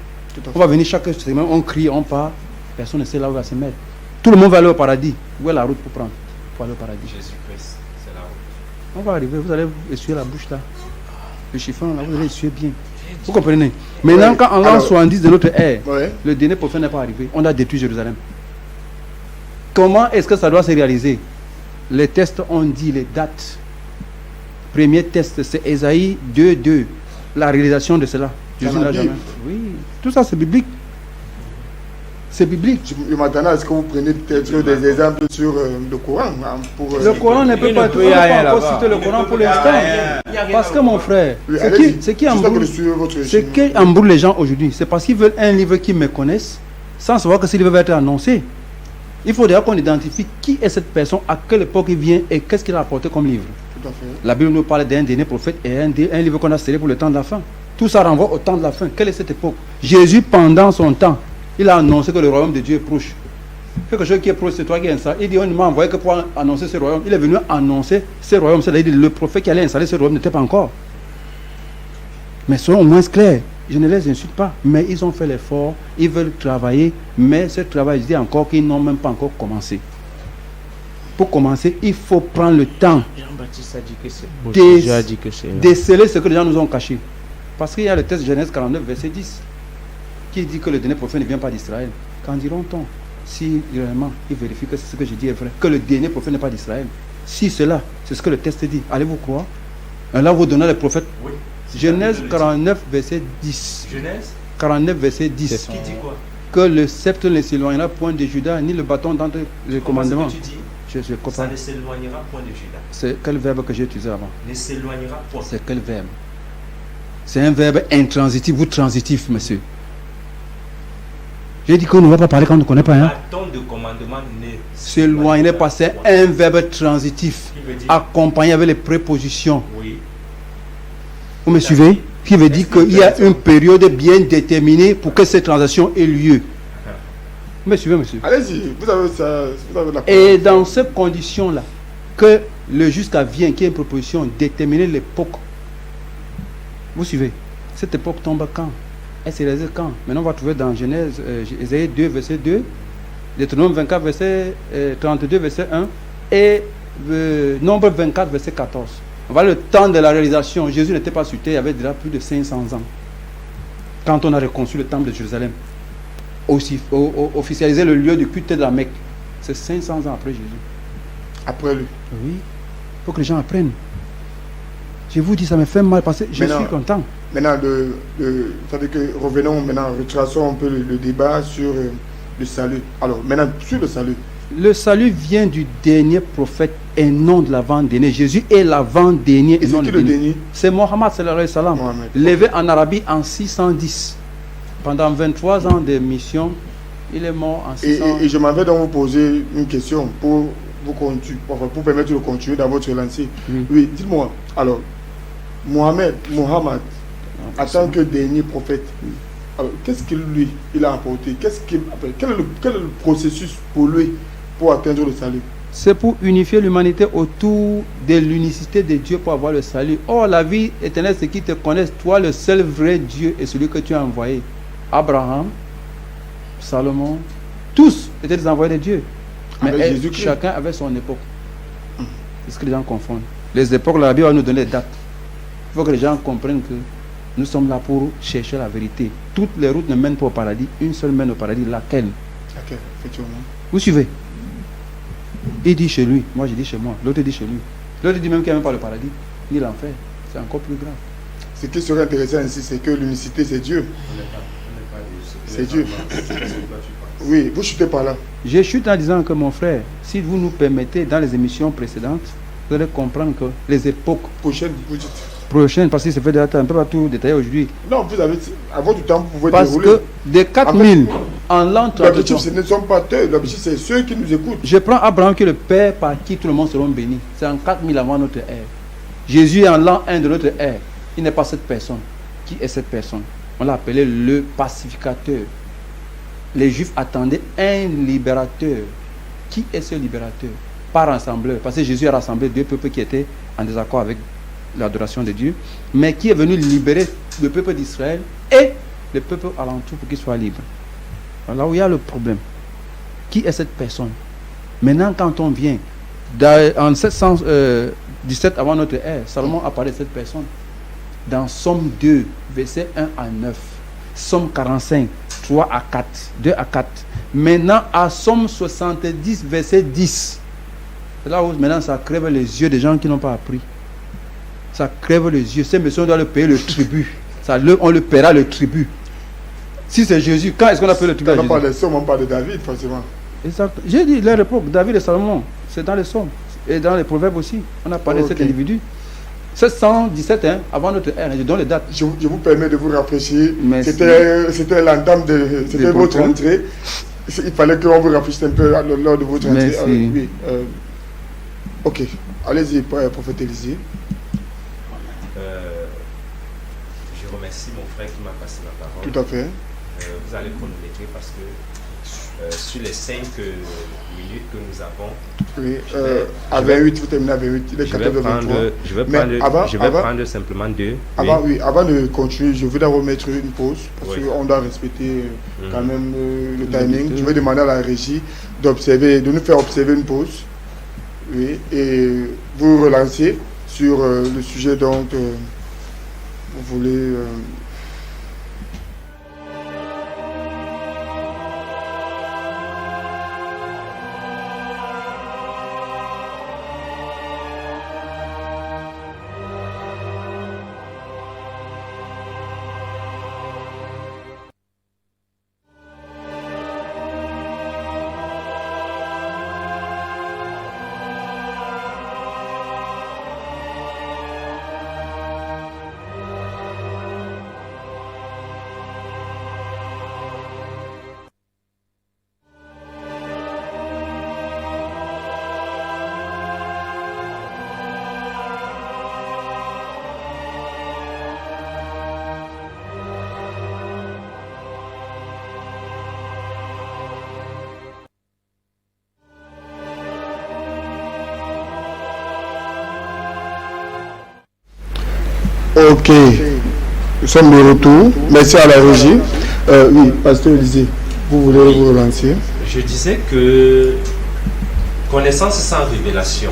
On va venir chaque semaine, on crie, on part, personne ne sait là où il va se mettre. Tout le monde va aller au paradis. Où est la route pour prendre? Pour aller au paradis. Jésus-Christ, c'est la route. On va arriver, vous allez essuyer la bouche là. Le chiffon là, vous allez essuyer bien. Vous comprenez? Maintenant, Oui. quand en l'an Alors, 70 de notre ère, Ouais. le dernier prophète n'est pas arrivé. On a détruit Jérusalem. Comment est-ce que ça doit se réaliser? Les tests ont dit les dates. Premier test, c'est Ésaïe 2:2. La réalisation de cela. Jésus Dans la n'a jamais. Bible. Oui, tout ça c'est biblique. C'est biblique. Je m'attendais à ce que vous preniez peut-être des exemples sur le Coran. Hein, pour, Le Coran ne peut pas être. On n'a pas encore cité le Coran pour l'instant. Parce que mon frère, Oui, ce allez-y. qui J'espère que embrouille. je suis votre Ce chemin. qui embrouille les gens aujourd'hui, c'est parce qu'ils veulent un livre qu'ils me connaissent, sans savoir que ce livre va être annoncé. Il faut déjà qu'on identifie qui est cette personne, à quelle époque il vient et qu'est-ce qu'il a apporté comme livre. Tout à fait. La Bible nous parle d'un dernier prophète et un livre qu'on a scellé pour le temps de la fin. Tout ça renvoie au temps de la fin. Quelle est cette époque? Jésus, pendant son temps, il a annoncé que le royaume de Dieu est proche. Quelque chose qui est proche, c'est toi qui es installé. Il dit, on ne m'a envoyé que pour annoncer ce royaume. Il est venu annoncer ce royaume. C'est-à-dire le prophète qui allait installer ce royaume n'était pas encore. Mais soyons au moins clairs. Je ne les insulte pas, mais ils ont fait l'effort, ils veulent travailler, mais ce travail, je dis encore qu'ils n'ont même pas encore commencé. Pour commencer, il faut prendre le temps Jean-Baptiste a dit que c'est Des- Jésus a dit que c'est de sceller ce que les gens nous ont caché. Parce qu'il y a le texte Genèse 49, verset 10, qui dit que le dernier prophète ne vient pas d'Israël. Qu'en diront-on si réellement il vérifie que ce que je dis est vrai, que le dernier prophète n'est pas d'Israël? Si cela, c'est ce que le texte dit, allez-vous croire? Et là, vous donnez le prophète. Oui. Genèse 49, verset 10. Genèse, 49, verset 10. qui dit quoi? Que le sceptre ne s'éloignera point de Judas, ni le bâton d'entre les commandements. Comment est-ce que tu dis? Je comprends. Ça ne s'éloignera point de Judas. C'est quel verbe que j'ai utilisé avant? Ne s'éloignera point. C'est quel verbe? C'est un verbe intransitif ou transitif, monsieur. J'ai dit qu'on ne va pas parler quand on ne connaît pas. Hein? Bâton de commandement ne S'éloigner, pas, c'est un verbe transitif, Qui veut dire accompagné avec les prépositions. oui. Vous me suivez? Qui veut dire qu'il y a une période bien déterminée pour que cette transaction ait lieu. Vous me suivez, monsieur? Allez-y, vous avez ça. Vous avez la Et dans ces conditions-là, que le jusqu'à vient, qui est une proposition, déterminer l'époque. Vous suivez? Cette époque tombe quand? Elle s'est réalisée quand? Maintenant, on va trouver dans Genèse, Ésaïe 2, verset 2, Deutéronome 24, verset 32, verset 1, et Nombre 24, verset 14. On va le temps de la réalisation. Jésus n'était pas sur terre, il y avait déjà plus de 500 ans. Quand on a reconstruit le temple de Jérusalem, aussi, officialisé le lieu du culte de la Mecque, c'est 500 ans après Jésus. Après lui. Oui, il faut que les gens apprennent. Je vous dis, ça me fait mal parce que je Maintenant- suis content. Maintenant, vous savez que revenons maintenant, retraçons un peu le débat sur le salut. Alors, maintenant, sur le salut. Le salut vient du dernier prophète et non de l'avant-dernier. Jésus est l'avant-dernier Et et non c'est qui le le dernier. dernier? C'est Mohammed sallallahu alayhi wa sallam, Mohammed. levé en Arabie en 610. Pendant 23 ans de mission, il est mort en 600. Et je m'en vais donc vous poser une question pour vous pour permettre de continuer dans votre lancée. Oui. Oui, dites-moi, alors, Mohammed, en tant que dernier prophète, alors, qu'est-ce qu'il lui il a apporté? Quel est le processus pour lui pour atteindre le salut? C'est pour unifier l'humanité autour de l'unicité de Dieu pour avoir le salut. Or, la vie éternelle, c'est qu'ils te connaissent, toi, le seul vrai Dieu et celui que tu as envoyé. Abraham, Salomon, tous étaient des envoyés de Dieu. Mais Avec Jésus-Christ. chacun avait son époque. C'est ce que les gens confondent. Les époques, la Bible va nous donner des dates. Il faut que les gens comprennent que nous sommes là pour chercher la vérité. Toutes les routes ne mènent pas au paradis. Une seule mène au paradis. Laquelle? Ok, effectivement. Vous suivez? Il dit chez lui, moi je dis chez moi, l'autre dit chez lui. L'autre dit même qu'il n'y a même pas le paradis, ni l'enfer. C'est encore plus grave. Ce qui serait intéressant ici, c'est que l'unicité, c'est Dieu. C'est Dieu. Oui, vous chutez par là. Je chute en disant que mon frère, si vous nous permettez, dans les émissions précédentes, vous allez comprendre que les époques Prochaine, vous dites. prochaines, parce que ça fait déjà un peu pas tout détaillé aujourd'hui, Non, vous avez, à votre temps, vous pouvez parce dérouler. que des 4000 en l'an L'objectif, 33, ce ne sont pas eux, l'objectif, c'est ceux qui nous écoutent. je prends Abraham qui est le père par qui tout le monde sera béni. C'est en 4000 avant notre ère. Jésus est en l'an 1 de notre ère. Il n'est pas cette personne. Qui est cette personne? On l'a appelé le pacificateur. Les Juifs attendaient un libérateur. Qui est ce libérateur? Pas rassembleur. Parce que Jésus a rassemblé deux peuples qui étaient en désaccord avec l'adoration de Dieu. Mais qui est venu libérer le peuple d'Israël et le peuple alentour pour qu'ils soient libres. Là où il y a le problème. Qui est cette personne? Maintenant, quand on vient, en 717 avant notre ère, Salomon a parlé de cette personne. dans Somme 2, verset 1 à 9. Somme 45, 3 à 4, 2 à 4. Maintenant, à Somme 70, verset 10. C'est là où maintenant ça crève les yeux des gens qui n'ont pas appris. Ça crève les yeux. Ces messieurs, on doit le payer le tribut. On le paiera le tribut. Si c'est Jésus, quand est-ce qu'on a payé le tribut à Jésus? On parle des Sommes, on parle de David, forcément. Exact. J'ai dit leur époque, David et Salomon, c'est dans les Sommes. Et dans les Proverbes aussi. On a parlé de cet individu. 717, hein, avant notre ère, je donne les dates. Je vous permets de vous rafraîchir. Merci. C'était l'entame de votre entrée. Il fallait qu'on vous rafraîchisse un peu lors de votre entrée. Merci. Oui. Ok, allez-y, prophète Élisée. Je remercie mon frère qui m'a passé la parole. Tout à fait. Vous allez chronométrer parce que sur les 5 minutes que nous avons, Oui, à 28, vous terminez à 28, il est 14h23. je vais prendre simplement 2. Avant de continuer, je veux d'abord mettre une pause parce Oui. qu'on doit respecter quand même le timing. Je vais demander à la régie d'observer, de nous faire observer une pause. Oui, et vous relancer sur le sujet dont vous voulez. Ok, nous sommes de retour. Merci à la régie. Oui, Pasteur Élisée, vous voulez vous relancer? Je disais que connaissance sans révélation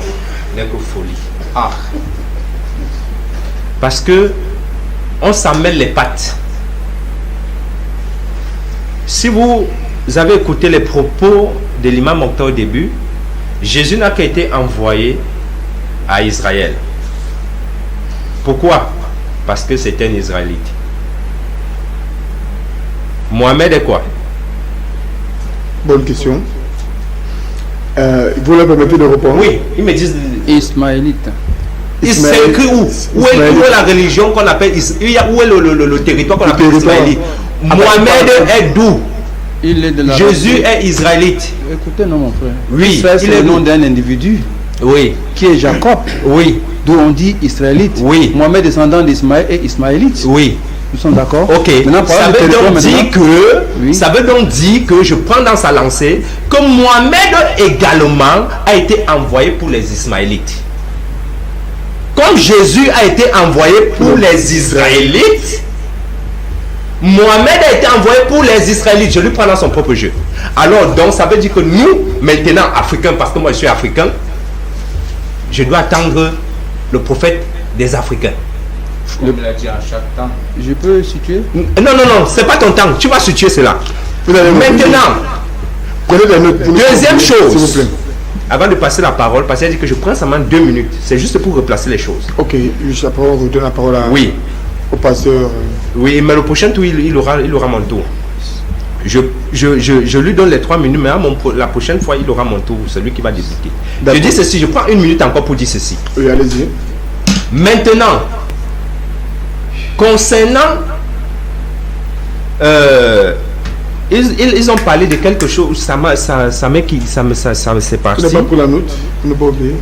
n'est que folie. Parce que on s'en mêle les pattes. Si vous avez écouté les propos de l'imam Mokhtar au début, Jésus n'a qu'à été envoyé à Israël. Pourquoi? Parce que c'était un Israélite. Mohamed est quoi? Bonne question. Vous leur permettez de répondre? Oui, ils me disent Ismaélite. c'est écrit où? Où est la religion qu'on appelle où est le territoire qu'on appelle israélite? Mohamed est d'où? Il est de la Jésus est israélite. Écoutez, non, mon frère. Oui, Israël, c'est il est le nom d'où? d'un individu Oui, qui est Jacob. oui, D'où on dit israélite. Oui. Mohamed, descendant d'Ismaël, est ismaélite. oui. Nous sommes d'accord? Ok, Maintenant, ça veut, donc dire que, Oui. ça veut donc dire que je prends dans sa lancée que Mohamed également a été envoyé pour les Ismaélites. Comme Jésus a été envoyé pour les Israélites, Mohamed a été envoyé pour les Israélites. Je lui prends dans son propre jeu. Alors donc ça veut dire que nous, maintenant Africains, parce que moi je suis Africain, je dois attendre le prophète des Africains. Comme il a dit à chaque temps. Je peux situer? Non, c'est pas ton temps. Tu vas situer cela. Maintenant, deuxième chose, s'il vous plaît. avant de passer la parole, parce qu'il a dit que je prends seulement 2 minutes. C'est juste pour replacer les choses. Ok, après on redonne la parole Oui, au pasteur. oui, mais le prochain tour, il aura mon tour. Je lui donne les 3 minutes, mais la prochaine fois, il aura mon tour, celui qui va débuter. Je dis ceci, je prends 1 minute encore pour dire ceci. Oui, allez-y. Maintenant, concernant, ils ont parlé de quelque chose, c'est parti. Ce n'est pas pour la note, vous ne pas oublier.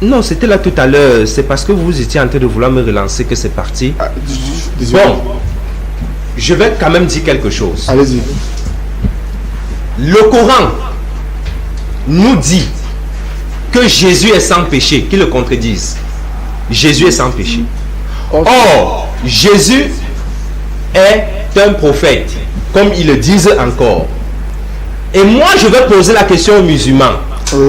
Non, c'était là tout à l'heure, c'est parce que vous étiez en train de vouloir me relancer que c'est parti. Désolé. Bon, je vais quand même dire quelque chose. Allez-y. Le Coran nous dit que Jésus est sans péché, qu'ils le contredisent. Jésus est sans péché. Or, Jésus est un prophète, comme ils le disent encore. Et moi, je vais poser la question aux musulmans,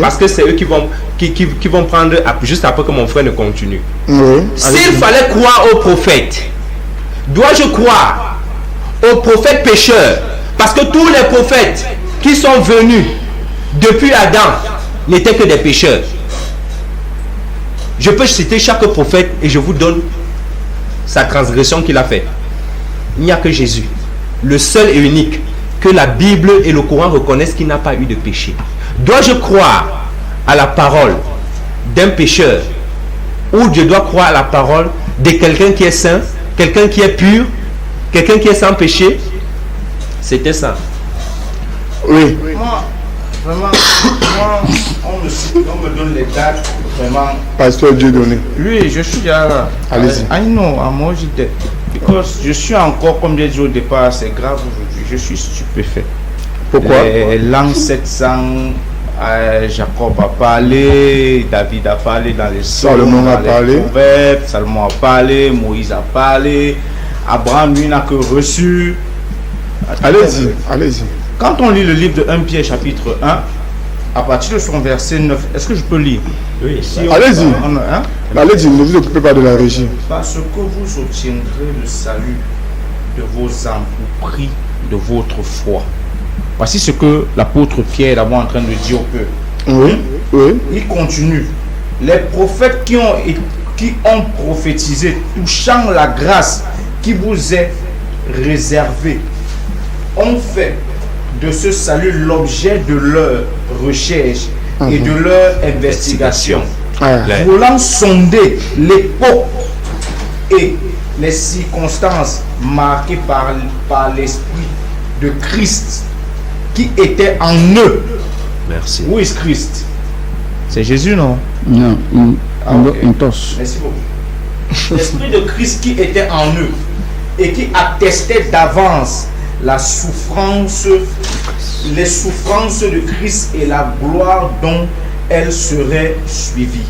parce que c'est eux qui vont prendre juste après que mon frère ne continue. Oui. S'il fallait croire au prophète, Dois-je croire aux prophètes pécheurs? Parce que tous les prophètes qui sont venus depuis Adam n'étaient que des pécheurs. Je peux citer chaque prophète et je vous donne sa transgression qu'il a fait. Il n'y a que Jésus, le seul et unique que la Bible et le Coran reconnaissent qui n'a pas eu de péché. Dois-je croire à la parole d'un pécheur ou je dois croire à la parole de quelqu'un qui est saint, quelqu'un qui est pur, quelqu'un qui est sans péché? C'était ça. Oui. Moi, vraiment, on me cite, on me donne les dates, vraiment. Pasteur Dieudonné. Oui, je suis là. Allez-y. I know, moi j'étais. Because je suis encore, comme j'ai dit au départ, c'est grave aujourd'hui. Je suis stupéfait. Pourquoi? L'an 700, Jacob a parlé, David a parlé dans les Salomon a parlé. Proverbes, Salomon a parlé, Moïse a parlé, Abraham lui n'a que reçu. Allez-y, allez-y. Quand on lit le livre de 1 Pierre chapitre 1, à partir de son verset 9, est-ce que je peux lire? Oui. Allez-y. Allez-y, ne vous occupez pas de la régie. Parce que vous obtiendrez le salut de vos âmes au prix de votre foi. Voici ce que l'apôtre Pierre est d'abord en train de dire au peuple. Oui, oui. Il continue. Les prophètes qui ont prophétisé touchant la grâce qui vous est réservée ont fait de ce salut l'objet de leur recherche et de leur investigation. Voulant sonder l'époque et les circonstances marquées par l'esprit de Christ qui était en eux. Merci. Où est Christ? C'est Jésus, non? Non, ok. tos. Merci beaucoup. L'esprit de Christ qui était en eux et qui attestait d'avance les souffrances de Christ et la gloire dont elles seraient suivies.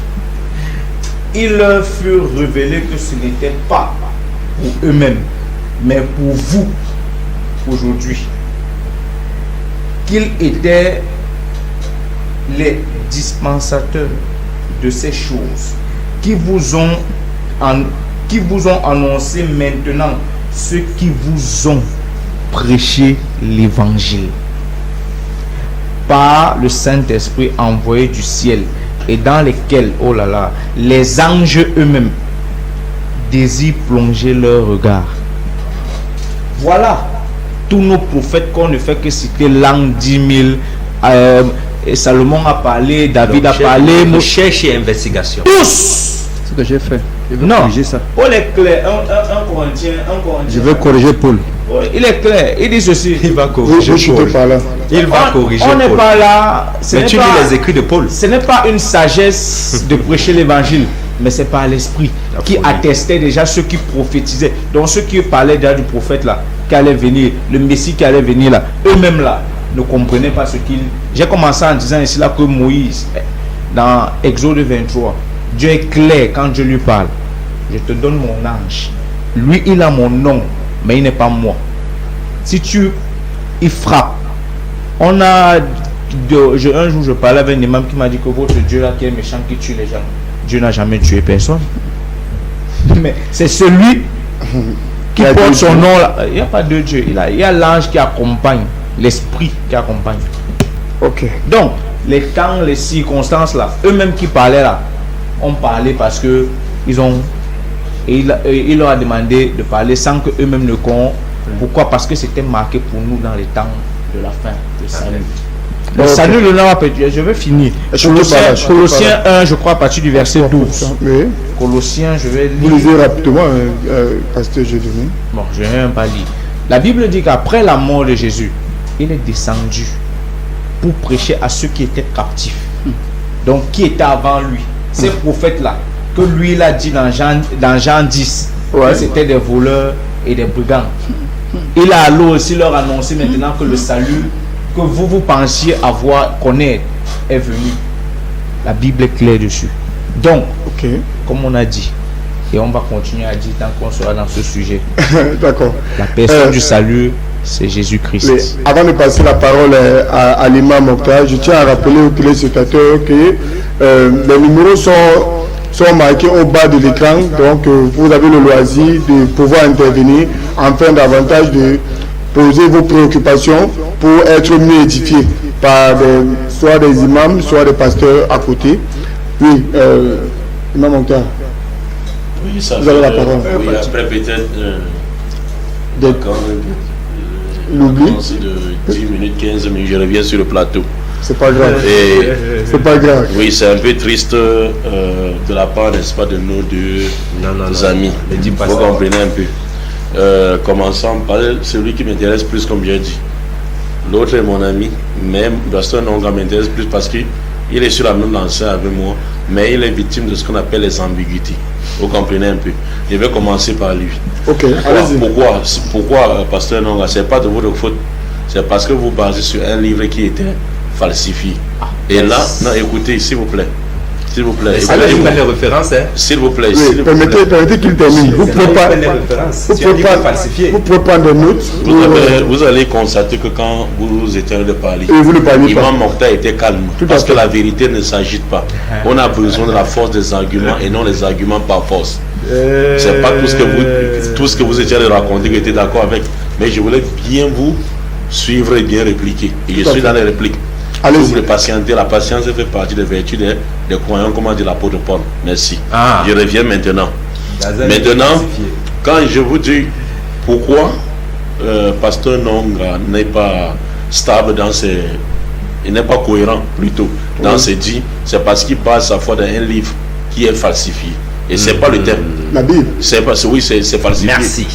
Il leur fut révélé que ce n'était pas pour eux-mêmes, mais pour vous aujourd'hui, qu'ils étaient les dispensateurs de ces choses qui vous ont annoncé maintenant ceux qui vous ont prêché l'évangile par le Saint-Esprit envoyé du ciel et dans lesquels, oh là là, les anges eux-mêmes désirent plonger leur regard. Voilà tous nos prophètes qu'on ne fait que citer l'an 10 000. Et Salomon a parlé, David a parlé. Recherche et investigation. Tous. Ce que j'ai fait. Je vais Non. corriger ça. Paul est clair. Un Corinthien. Je vais corriger Paul. Il est clair. Il dit ceci. Il va Vous corriger chutez Paul. pas là. Il va corriger On n'est Paul. pas là. Mais tu lis les écrits de Paul. Ce n'est pas une sagesse de prêcher l'évangile, mais c'est par l'esprit qui attestait déjà ceux qui prophétisaient. Donc ceux qui parlaient déjà du prophète là, qui allait venir, le Messie qui allait venir là, eux-mêmes là, ne comprenaient pas ce qu'il... J'ai commencé en disant ici là que Moïse, dans Exode 23, Dieu est clair quand Dieu lui parle. Je te donne mon ange. Lui, il a mon nom, mais il n'est pas moi. Si il frappe. Un jour, je parlais avec un imam qui m'a dit que votre Dieu là qui est méchant, qui tue les gens. Dieu n'a jamais tué personne. Mais c'est celui qui porte son nom là. Il n'y a pas de Dieu. Il y a l'ange qui accompagne, l'esprit qui accompagne. Ok. Donc, les temps, les circonstances là, eux-mêmes qui parlaient là, ont parlé parce que ils ont. Et il leur a demandé de parler sans que eux-mêmes ne comprennent. Pourquoi? Parce que c'était marqué pour nous dans les temps de la fin, le salut. Le salut, le nom, je vais finir. Colossiens 1, je crois, à partir du verset 12. Oui. Colossiens, je vais Vous lire. lisez rapidement, Pasteur Dieudonné. Bon, je ne vais même pas lire. La Bible dit qu'après la mort de Jésus, il est descendu pour prêcher à ceux qui étaient captifs. Donc, qui étaient avant lui. Ces prophètes-là, que lui, il a dit dans Jean 10, que c'était des voleurs et des brigands. Il a alors aussi leur annoncé maintenant que le salut que vous pensiez connaître est venu. La Bible est claire dessus. Donc, comme on a dit, et on va continuer à dire tant qu'on sera dans ce sujet. D'accord. La personne du salut, c'est Jésus-Christ. Avant de passer la parole à l'imam Mokhtar, je tiens à rappeler aux téléspectateurs que les numéros sont sont marqués au bas de l'écran. Donc, vous avez le loisir de pouvoir intervenir afin davantage de poser vos préoccupations pour être mieux édifiés par soit des imams, soit des pasteurs à côté. Oui, Imam Mokhtar. Oui, ça vous avez la parole. Oui, après peut-être l'oubli. De 10 minutes, 15 minutes, je reviens sur le plateau. C'est pas grave. C'est pas grave. Oui, c'est un peu triste de la part, n'est-ce pas, de nos deux amis. Vous comprenez un peu. Commençons par celui qui m'intéresse plus, comme j'ai dit. L'autre est mon ami, même Pasteur Nonga m'intéresse plus parce qu'il est sur la même lancée avec moi, mais il est victime de ce qu'on appelle les ambiguïtés. Vous comprenez un peu. Je vais commencer par lui. Ok, allez-y. Pourquoi Pasteur Nonga? C'est pas de votre faute. C'est parce que vous basez sur un livre qui était falsifié. Et là, non, écoutez, s'il vous plaît. S'il vous plaît. Allez, vous les références, hein. S'il vous plaît. Oui, permettez qu'il termine. Vous pouvez prendre des notes. Vous allez constater que quand vous étiez de parler, Imam Mokhtar était calme. Parce que la vérité ne s'agite pas. On a besoin de la force des arguments et non les arguments par force. C'est pas tout ce que vous étiez de raconter que j'étais d'accord avec. Mais je voulais bien vous suivre et bien répliquer. Et je suis dans les répliques. Si vous voulez patienter, la patience fait partie des vertus des croyants, comment dit l'apôtre Paul. Merci. Je reviens maintenant. Maintenant, quand je vous dis pourquoi Pasteur Nonga n'est pas stable dans ses... Il n'est pas cohérent plutôt dans ses dits, c'est parce qu'il base sa foi dans un livre qui est falsifié. Et c'est pas le thème. La Bible. C'est falsifié. Merci.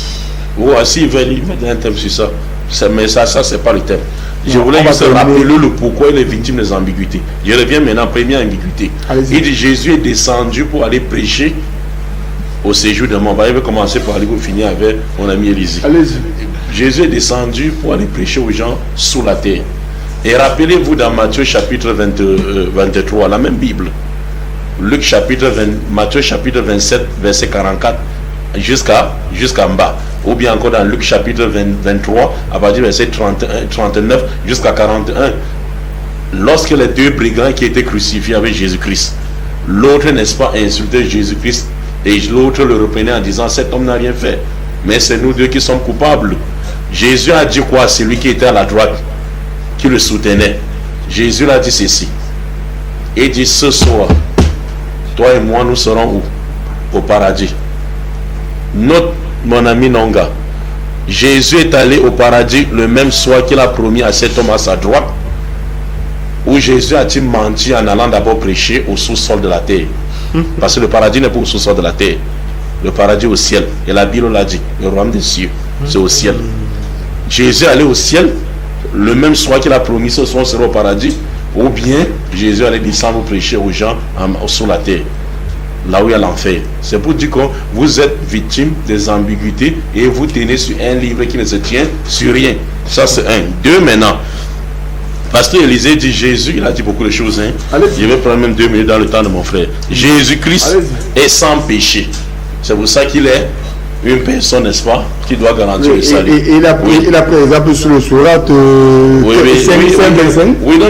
Voici, il va mettre un thème sur ça. Mais ça c'est pas le thème. Je voulais juste rappeler le pourquoi il est victime des ambiguïtés. Je reviens maintenant, première ambiguïté. Il dit Jésus est descendu pour aller prêcher au séjour de mon père. Il va commencer par aller pour finir avec mon ami Élisée. Jésus est descendu pour aller prêcher aux gens sous la terre. Et rappelez-vous dans Matthieu chapitre 23, la même Bible. Matthieu chapitre 27, verset 44 jusqu'en bas. Ou bien encore dans Luc chapitre 23, à partir du verset 39 jusqu'à 41. Lorsque les deux brigands qui étaient crucifiés avec Jésus-Christ, l'autre, n'est-ce pas, insultait Jésus-Christ, et l'autre le reprenait en disant, cet homme n'a rien fait, mais c'est nous deux qui sommes coupables. Jésus a dit quoi à celui qui était à la droite, qui le soutenait? Jésus a dit ceci. Il dit, ce soir, toi et moi, nous serons où? Au paradis. Note, mon ami Nonga, Jésus est allé au paradis le même soir qu'il a promis à cet homme à sa droite, où Jésus a-t-il menti en allant d'abord prêcher au sous-sol de la terre? Parce que le paradis n'est pas au sous-sol de la terre. Le paradis au ciel. Et la Bible l'a dit, le royaume des cieux, c'est au ciel. Jésus est allé au ciel le même soir qu'il a promis ce soir sera au paradis, ou bien Jésus allait descendre prêcher aux gens sous la terre, là où il y a l'enfer. C'est pour dire que vous êtes victime des ambiguïtés et vous tenez sur un livre qui ne se tient sur rien. Ça c'est un. Deux, maintenant, Pasteur Élisée dit Jésus, il a dit beaucoup de choses. Je vais prendre même 2 minutes dans le temps de mon frère. Jésus-Christ est sans péché. C'est pour ça qu'il est une personne, n'est-ce pas, qui doit garantir le salut. Et il a pris exemple sur le surat 5, oui, non,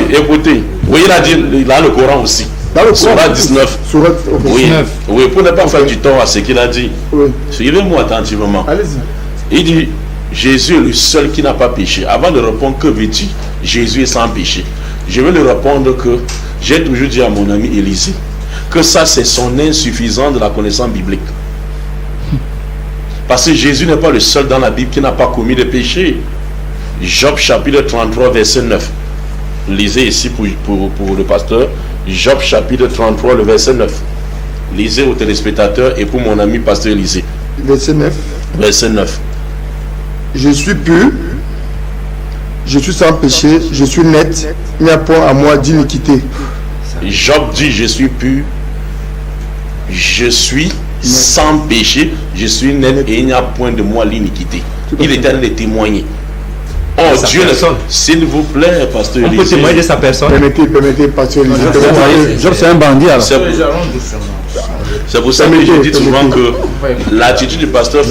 écoutez. Oui, il a dit, il a le Coran aussi. Surat 19. Oui, pour ne pas faire du tort à ce qu'il a dit. Suivez-moi attentivement. Il dit, Jésus est le seul qui n'a pas péché. Avant de répondre que veut-il, Jésus est sans péché. Je vais lui répondre que j'ai toujours dit à mon ami Élisée que ça c'est son insuffisance de la connaissance biblique. Parce que Jésus n'est pas le seul dans la Bible qui n'a pas commis de péché. Job chapitre 33 verset 9. Lisez ici pour le pasteur. Job chapitre 33 le verset 9. Lisez aux téléspectateurs et pour mon ami pasteur Élisée. Verset 9. Verset 9. Je suis pur, je suis sans péché, je suis net, il n'y a point à moi d'iniquité. Job dit je suis pur, je suis sans péché, je suis net et il n'y a point de moi l'iniquité. Il est en train de témoigner. Oh Dieu, s'il vous plaît, pasteur Élisée. On peut témoigner de sa personne. Permettez, pasteur Élisée. Job, c'est un bandit alors. C'est pour ça que je dis souvent que l'attitude du pasteur,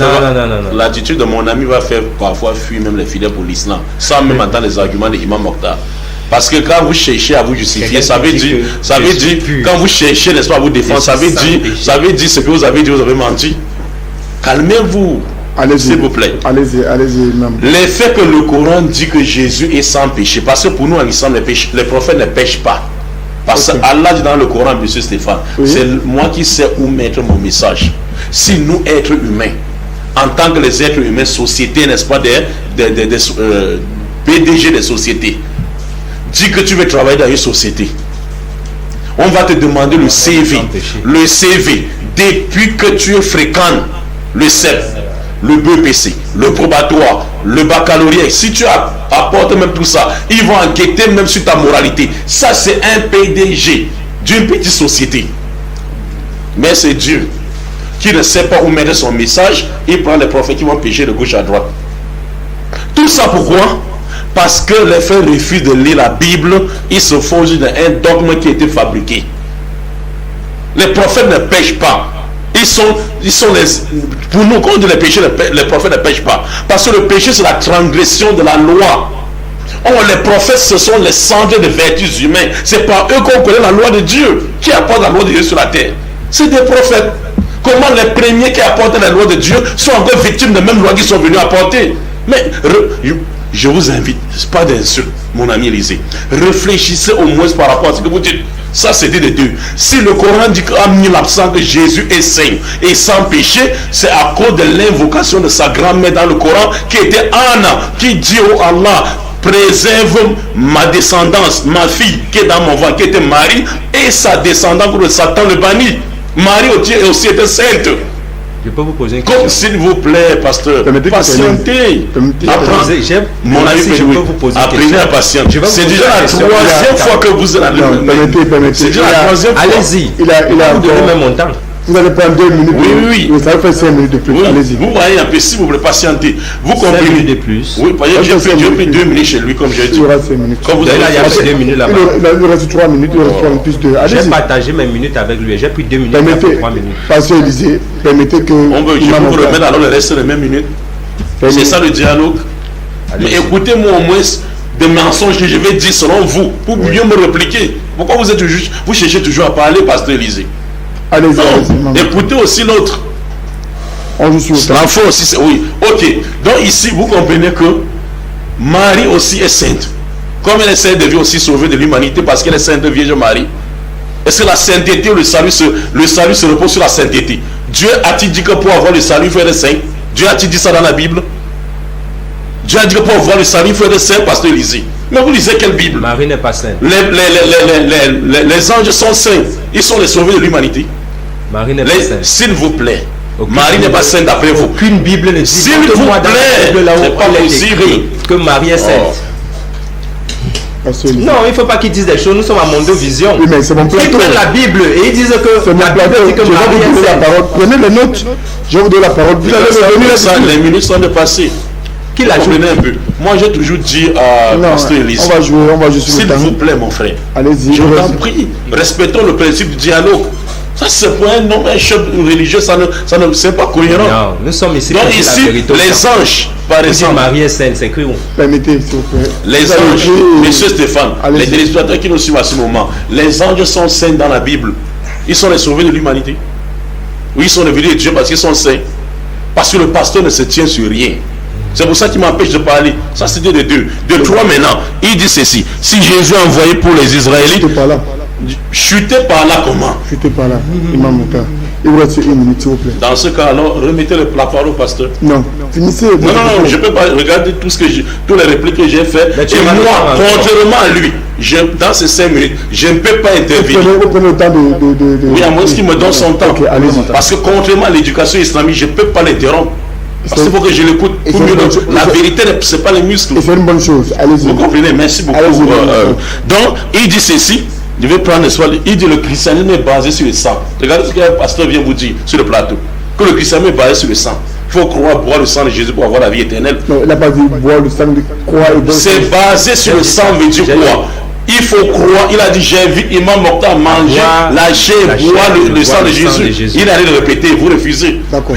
l'attitude de mon ami va faire parfois fuir même les fidèles pour l'islam, sans même entendre les arguments de Imam Mokhtar. Parce que quand vous cherchez à vous justifier, ça veut dire, quand vous cherchez, n'est-ce pas, à vous défendre, ça veut dire ce que vous avez dit, vous avez menti. Calmez-vous, s'il vous plaît. Allez-y, même. L'effet que le Coran dit que Jésus est sans péché, parce que pour nous en islam, les prophètes ne pêchent pas. Parce que Allah dit dans le Coran, monsieur Stéphane, c'est moi qui sais où mettre mon message. Si nous, êtres humains, en tant que les êtres humains, sociétés, n'est-ce pas, des PDG des sociétés, dis que tu veux travailler dans une société, on va te demander le CV. Le CV, depuis que tu fréquentes le CEP, le BEPC, le probatoire, le baccalauréat, si tu apportes même tout ça, ils vont enquêter même sur ta moralité. Ça, c'est un PDG d'une petite société. Mais c'est Dieu qui ne sait pas où mettre son message. Il prend les prophètes qui vont pécher de gauche à droite. Tout ça pourquoi? Parce que les frères refusent de lire la Bible. Ils se font juste d'un dogme qui a été fabriqué. Les prophètes ne pêchent pas. Ils sont pour nous, quand on dit les péchés, les prophètes ne pêchent pas. Parce que le péché, c'est la transgression de la loi. Or, les prophètes, ce sont les cendres de vertus humaines. C'est par eux qu'on connaît la loi de Dieu. Qui apporte la loi de Dieu sur la terre? C'est des prophètes. Comment les premiers qui apportent la loi de Dieu sont encore victimes de la même loi qu'ils sont venus apporter? Mais je vous invite, c'est pas d'insulte, mon ami Élisée. Réfléchissez au moins par rapport à ce que vous dites. Ça, c'est dit de Dieu. Si le Coran dit qu'à 1000% que Jésus est saint et sans péché, c'est à cause de l'invocation de sa grand-mère dans le Coran, qui était Anna, qui dit oh Allah, préserve ma descendance, ma fille qui est dans mon ventre, qui était Marie, et sa descendance pour le Satan le banni. Marie aussi était sainte. Je peux vous poser une question? S'il vous plaît, pasteur, patientez. Mon ami, apprenez à patienter. C'est déjà la troisième fois que vous êtes Permettez. C'est déjà la troisième fois. Allez-y. Vous donnez même mon temps. Vous allez prendre 2 minutes. Oui. Ça va faire 5 minutes de plus. Oui. Allez-y. Vous voyez un peu, s'il vous plaît, patientez. Vous comprenez? 5 minutes de plus. Oui, j'ai pris 2 minutes chez lui, comme j'ai dit. Il y aura 5 minutes. Comme vous avez Là, il y a 2 minutes là-bas. Il reste 3 minutes. Il reste 3 minutes plus de. J'ai partagé mes minutes avec lui. J'ai pris 2 minutes. Permettez, 3 minutes. Pasteur Élisée, permettez que. Je vais vous remettre alors le reste des mêmes minutes. C'est ça le dialogue. Mais écoutez-moi au moins des mensonges que je vais dire selon vous, pour mieux me répliquer. Pourquoi vous cherchez toujours à parler, pasteur Élisée? Allez-y. Écoutez aussi l'autre. L'enfant aussi, c'est... Oui, ok. Donc ici, vous comprenez que Marie aussi est sainte. Comme elle est sainte, elle devient aussi sauver de l'humanité parce qu'elle est sainte Vierge Marie. Est-ce que la sainteté ou le salut se repose sur la sainteté? Dieu a-t-il dit que pour avoir le salut, il faut être saint? Dieu a-t-il dit ça dans la Bible? Dieu a dit que pour avoir le salut, il faut être saint, pasteur Élisée. Mais vous lisez quelle Bible? Marie n'est pas sainte. Les anges sont saints. Ils sont les sauvés de l'humanité. Marie n'est pas sainte. S'il vous plaît. Marie n'est pas sainte d'après vous. Aucune Bible ne dit. S'il vous plaît. C'est pas possible que Marie est sainte. Non, il ne faut pas qu'ils disent des choses. Nous sommes à Mondovision. Oui, mais c'est mon plateau. Ils prennent la Bible et ils disent que la Bible dit que Marie est sainte. Prenez les notes. Je vous donne la parole. Vous allez les minutes sont dépassées. Qui l'a joué un peu? Moi, j'ai toujours dit à pasteur Élisée. On va jouer sur le temps. S'il vous plaît, mon frère. Allez-y. Je vous en prie. Respectons le principe du dialogue. Ça, c'est pour un homme, un chef religieux, c'est pas cohérent. Non, nous sommes ici pour dire la vérité. Les anges, par exemple. Marie est sainte, c'est écrit où? Permettez, s'il vous plaît. Les anges, monsieur Stéphane, les téléspectateurs qui nous suivent à ce moment, les anges sont saints dans la Bible. Ils sont les sauvés de l'humanité. Oui, ils sont devenus de Dieu parce qu'ils sont saints. Parce que le pasteur ne se tient sur rien. C'est pour ça qu'il m'empêche de parler. Ça, c'était de deux. De trois maintenant. Il dit ceci. Si Jésus a envoyé pour les Israélites. Chuter par là comment? Chuter par là. Imam Mouta. Il vous reste 1 minute, s'il vous plaît. Dans ce cas, alors, remettez la parole au pasteur. Non. Finissez. Non, je ne peux pas regarder toutes les répliques que j'ai faites. Et moi, contrairement à lui, dans ces 5 minutes, je ne peux pas intervenir. Vous prenez le temps de... Oui, à moins qu'il me donne son temps. Okay, parce que contrairement à l'éducation islamique, je ne peux pas l'interrompre. Parce qu'il faut que je l'écoute. La vérité, ce n'est pas les muscles. Et c'est une bonne chose. Allez-y. Vous comprenez? Merci beaucoup. Donc, il dit ceci. Je vais prendre il dit le christianisme est basé sur le sang. Regardez ce que le pasteur vient vous dire sur le plateau. Que le christianisme est basé sur le sang. Il faut croire boire le sang de Jésus pour avoir la vie éternelle. Non, il n'a pas dit boire le sang de croix et boire. C'est basé sur le sang, veut dire quoi? Il faut croire. Il a dit j'invite Imam Mokhtar à manger la chair, boire le sang de Jésus. Il allait le répéter, vous refusez. D'accord.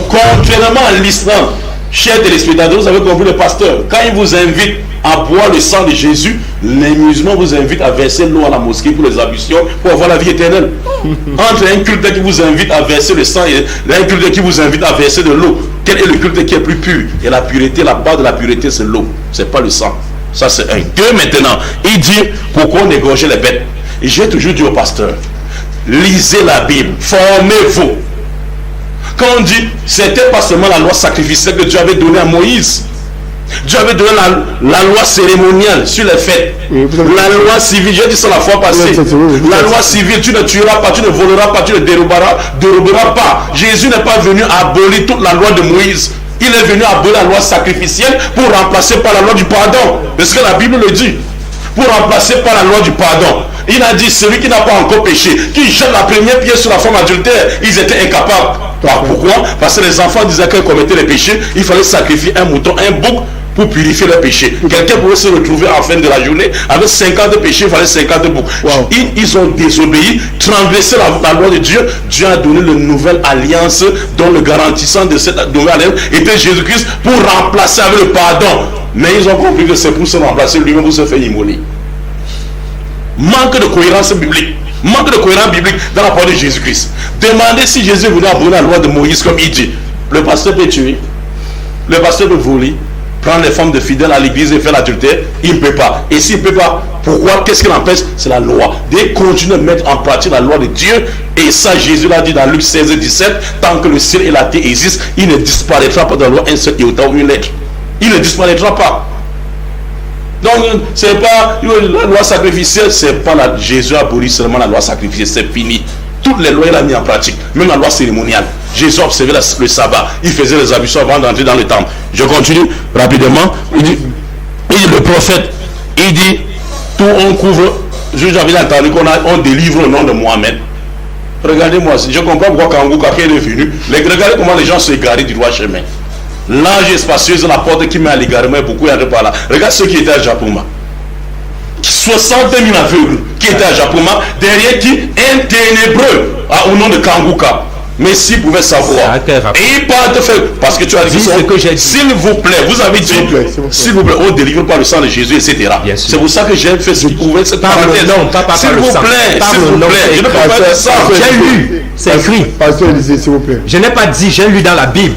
Contrairement à l'islam, Chers téléspectateurs, vous avez compris le pasteur. Quand il vous invite à boire le sang de Jésus, les musulmans vous invitent à verser l'eau à la mosquée pour les ablutions, pour avoir la vie éternelle. Entre un culte qui vous invite à verser le sang et un culte qui vous invite à verser de l'eau, quel est le culte qui est plus pur? Et la pureté, la base de la pureté, c'est l'eau, c'est pas le sang. Ça, c'est un. Deux, maintenant, il dit pourquoi on égorgeait les bêtes. Et j'ai toujours dit au pasteur, lisez la Bible, formez-vous. Quand on dit, c'était pas seulement la loi sacrificielle que Dieu avait donnée à Moïse. Dieu avait donné la loi cérémoniale sur les fêtes. La loi civile, j'ai dit ça la fois passée. La loi civile, tu ne tueras pas, tu ne voleras pas, tu ne déroberas pas. Jésus n'est pas venu abolir toute la loi de Moïse. Il est venu abolir la loi sacrificielle pour remplacer par la loi du pardon. Parce que la Bible le dit. Pour remplacer par la loi du pardon. Il a dit, celui qui n'a pas encore péché, qui jette la première pierre sur la femme adultère, ils étaient incapables. Pourquoi? Parce que les enfants disaient qu'ils commettaient les péchés, il fallait sacrifier un mouton, un bouc pour purifier leurs péchés. Quelqu'un pouvait se retrouver en fin de la journée avec 50 péchés, il fallait 50 boucs. Wow. Ils ont désobéi, transgressé la loi de Dieu. Dieu a donné une nouvelle alliance dont le garantissant de cette nouvelle alliance était Jésus-Christ pour remplacer avec le pardon. Mais ils ont compris que c'est pour se remplacer lui-même, pour se faire immoler. Manque de cohérence biblique. Manque de cohérence biblique dans la parole de Jésus-Christ. Demandez si Jésus voulait abolir la loi de Moïse comme il dit. Le pasteur peut tuer. Le pasteur peut voler. Prendre les femmes de fidèles à l'église et faire l'adultère. Il ne peut pas. Et s'il ne peut pas, pourquoi? Qu'est-ce qui l'empêche? C'est la loi. Dès continuer à mettre en pratique la loi de Dieu. Et ça, Jésus l'a dit dans Luc 16 et 17. Tant que le ciel et la terre existent, il ne disparaîtra pas de la loi un seul iota ou une lettre. Il ne disparaîtra pas. Donc, c'est pas la loi sacrificielle, c'est pas la. Jésus a aboli seulement la loi sacrificielle, c'est fini. Toutes les lois, il a mis en pratique, même la loi cérémoniale. Jésus observait le sabbat, il faisait les ablutions avant d'entrer dans le temple. Je continue rapidement. Il dit le prophète, il dit, tout on couvre. J'avais entendu qu'on délivre au nom de Mohamed. Regardez-moi, je comprends pourquoi Kangou Kaké est venu. Regardez comment les gens se égarent du droit chemin. L'âge est spacieux, la porte qui met à l'égarement, beaucoup y'en a par là. Regarde ceux qui étaient à Japouma. 60 000 aveugles qui étaient à Japouma, derrière qui un ténébreux au nom de Kanguka. Mais s'ils pouvaient savoir. Et ils partent faire. Parce que tu as dit ce que j'ai dit. S'il vous plaît, vous avez dit, s'il vous plaît, on délivre par le sang de Jésus, etc. C'est pour ça que j'ai fait ce couvert cette parenthèse. Non, pas par le sang. S'il vous plaît, je ne peux pas faire ça. J'ai lu, c'est écrit. Pasteur, s'il vous plaît. Je n'ai pas dit, j'ai lu dans la Bible.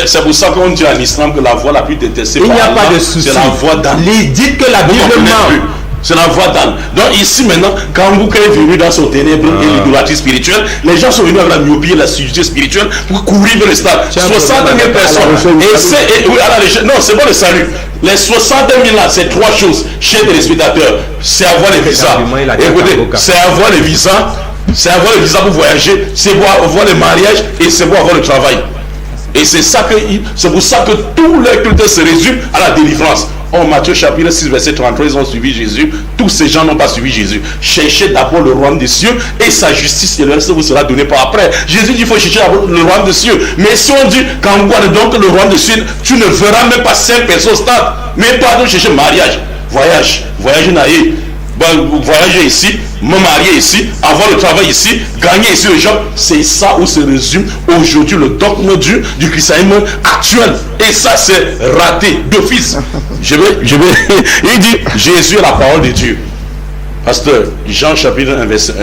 C'est pour ça qu'on dit en islam que la voix la plus détestée, il n'y a pas de souci. C'est la voix d'âne. Dites que la Bible ment. C'est la voix d'âne. Donc ici maintenant, quand Ngouka est venu dans son ténèbre et l'idolâtrie spirituelle, les gens sont venus avec la myopie et la surdité spirituelle pour courir vers le stade. 60 000 personnes. Non, c'est pas le salut. Les 60 000 là, c'est trois choses. Chers téléspectateurs, c'est avoir les visas. Écoutez, c'est avoir les visas. C'est avoir le visa pour voyager, c'est pour avoir le mariage et c'est pour avoir le travail. Et c'est pour ça que tous les cultes se résument à la délivrance. En Matthieu chapitre 6 verset 33, ils ont suivi Jésus. Tous ces gens n'ont pas suivi Jésus. Cherchez d'abord le royaume des cieux et sa justice et le reste vous sera donné par après. Jésus dit qu'il faut chercher d'abord le royaume des cieux. Mais si on dit quand on voit donc le royaume des cieux, tu ne verras même pas 5 personnes au stade. Mais pardon, chercher mariage, voyage naïf. Voyager ici, me marier ici, avoir le travail ici, gagner ici le job, c'est ça où se résume aujourd'hui le dogme du christianisme actuel. Et ça c'est raté d'office. Il dit Jésus est la parole de Dieu. Pasteur, Jean chapitre 1 verset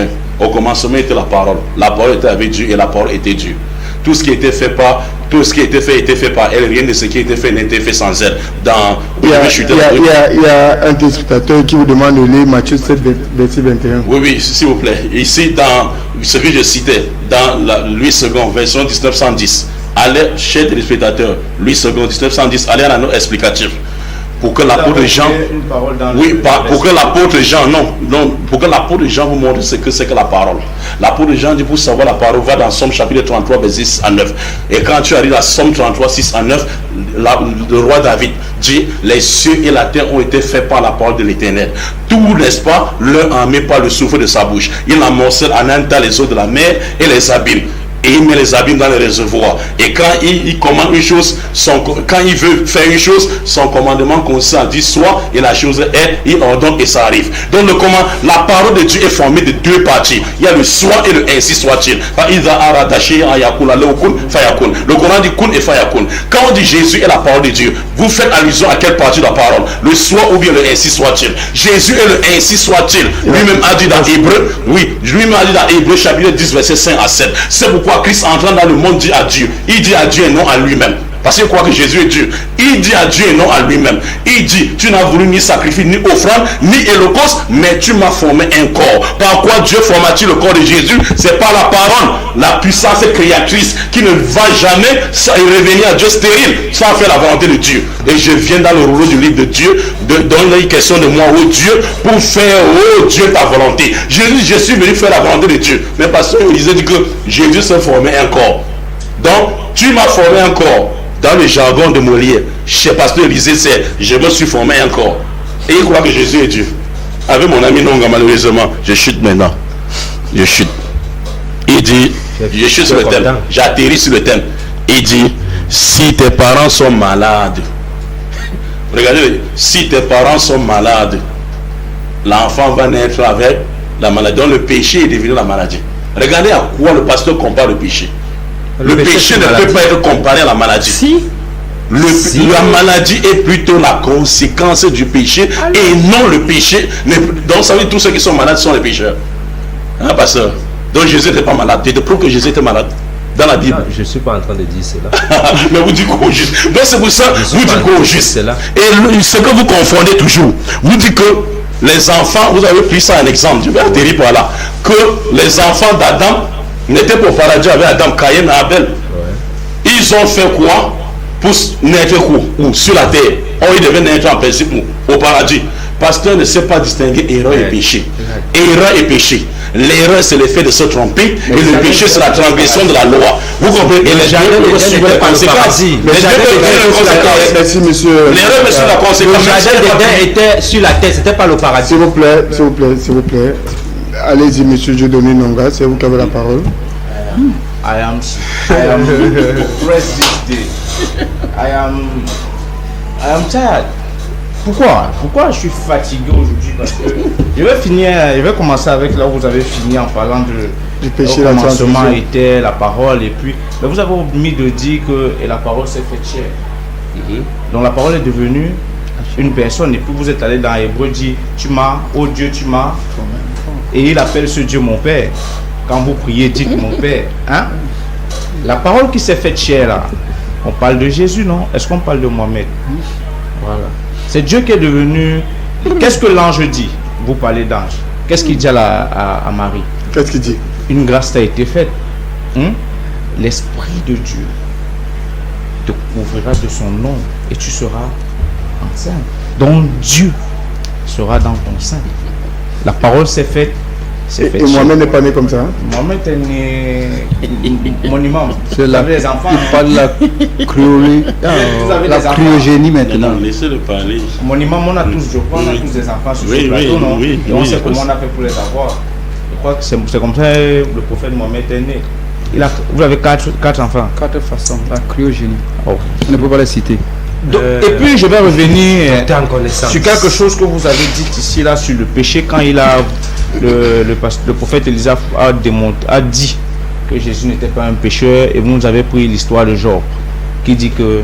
1. Au commencement était la parole. La parole était avec Dieu et la parole était Dieu. Tout ce qui était fait par elle. Rien de ce qui était fait n'était fait sans elle. Il y a un téléspectateur qui vous demande de lire Matthieu 7, verset 21. Oui, s'il vous plaît. Ici, dans ce que je citais, dans Louis II, version 1910. Allez, chers téléspectateurs, Louis II, 1910, allez à la note explicative. Pour que l'apôtre Jean, pour que l'apôtre Jean vous montre ce que c'est que la parole. L'apôtre Jean dit pour savoir la parole, va dans Somme chapitre 33, verset 6 à 9. Et quand tu arrives à Somme 33, 6 à 9, le roi David dit, les cieux et la terre ont été faits par la parole de l'Éternel. Tout, n'est-ce pas, l'un en met par le souffle de sa bouche. Il amoncelle en un tas les eaux de la mer et les abîmes. et il met les abîmes dans les réservoirs. Et quand il commande une chose, quand il veut faire une chose, son commandement consiste à dire soit, et la chose est, il ordonne et ça arrive. Donc la parole de Dieu est formée de deux parties. Il y a le soit et le ainsi soit-il. Le Coran dit kun et fayakun. Quand on dit Jésus est la parole de Dieu, vous faites allusion à quelle partie de la parole? Le soit ou bien le ainsi soit-il. Jésus est le ainsi soit-il. Lui-même a dit dans Hébreu, lui-même a dit dans Hébreu chapitre 10 verset 5 à 7. C'est pourquoi Christ entrant dans le monde dit à Dieu. Il dit à Dieu et non à lui-même. Parce qu'il croit que Jésus est Dieu. Il dit à Dieu et non à lui-même. Il dit, tu n'as voulu ni sacrifice, ni offrande, ni holocauste, mais tu m'as formé un corps. Par quoi Dieu forma-t-il le corps de Jésus? C'est par la parole, la puissance créatrice qui ne va jamais revenir à Dieu stérile sans faire la volonté de Dieu. Et je viens dans le rouleau du livre de Dieu, de donner une question de moi, oh Dieu, pour faire, oh Dieu, ta volonté. Jésus, je suis venu faire la volonté de Dieu. Mais parce que Élisée dit que Jésus s'est formé un corps. Donc, tu m'as formé un corps. Dans le jargon de Molière, chez Pasteur Élisée, c'est je me suis formé un corps. Et il croit que Jésus est Dieu. Avec mon ami Nonga, malheureusement, je chute maintenant. Je chute. Il dit, je chute sur le thème. J'atterris sur le thème. Il dit, si tes parents sont malades, regardez, si tes parents sont malades, l'enfant va naître avec la maladie. Donc le péché est devenu la maladie. Regardez à quoi le pasteur compare le péché. Le péché ne peut pas être comparé à la maladie. La maladie est plutôt la conséquence du péché et non le péché. Donc ça veut dire tous ceux qui sont malades sont les pécheurs. Hein, pasteur? Donc Jésus n'était pas malade. Tu te prouves que Jésus était malade dans la Bible? Je ne suis pas en train de dire cela. Mais vous dites qu'au juste. Donc c'est pour ça que vous dites qu'au juste. Et ce que vous confondez toujours, vous dites que les enfants, vous avez pris ça un exemple, je vais atterrir par là, que les enfants d'Adam n'étaient pas au paradis avec Adam, Caïn et Abel. Ils ont fait quoi pour naître où? Sur la terre. Or, ils devaient naître en principe au paradis. Pasteur ne sait pas distinguer erreur et péché. Erreur et péché. L'erreur, c'est le fait de se tromper, et le péché, c'est la transgression de la loi. Vous comprenez? Et les deux suivent les conséquences. Merci, monsieur. L'erreur, mais sur la conséquence. Le jardin d'Éden était sur la terre, c'était pas le paradis. S'il vous plaît, s'il vous plaît, s'il vous plaît. Allez-y, monsieur Dieudonné Nonga, c'est vous qui avez la parole. I am depressed this day. I am tired. Pourquoi je suis fatigué aujourd'hui? Parce que je vais commencer avec là où vous avez fini en parlant du péché. Le commencement était la parole et puis mais vous avez omis de dire que et la parole s'est faite chair. Donc la parole est devenue une personne et puis vous êtes allé dans Hébreu dit tu m'as, oh Dieu tu m'as, et il appelle ce Dieu mon Père. Quand vous priez, dites mon Père. Hein? La parole qui s'est faite chair là, on parle de Jésus, non? Est-ce qu'on parle de Mohamed? Voilà. C'est Dieu qui est devenu. Qu'est-ce que l'ange dit? Vous parlez d'ange. Qu'est-ce qu'il dit à Marie? Qu'est-ce qu'il dit? Une grâce t'a été faite. L'Esprit de Dieu te couvrira de son nom et tu seras enceinte. Donc Dieu sera dans ton sein. La parole s'est faite. Et Mohamed n'est pas né comme ça. Hein? Mohamed est né monument. C'est là. Les enfants. Il parle de la cryogénie maintenant. Non, laissez-le parler. Monument, on a tous, je crois, on a tous des enfants sur ce plateau, non? Et on sait comment on a fait pour les avoir. Je crois que c'est comme ça que le prophète Mohamed est né. Vous avez quatre enfants. 4 façons. La cryogénie. Oh. On ne peut pas les citer. Donc, et puis je vais revenir sur quelque chose que vous avez dit ici là sur le péché quand il a le prophète Élisée a dit que Jésus n'était pas un pécheur et vous nous avez pris l'histoire de Job qui dit que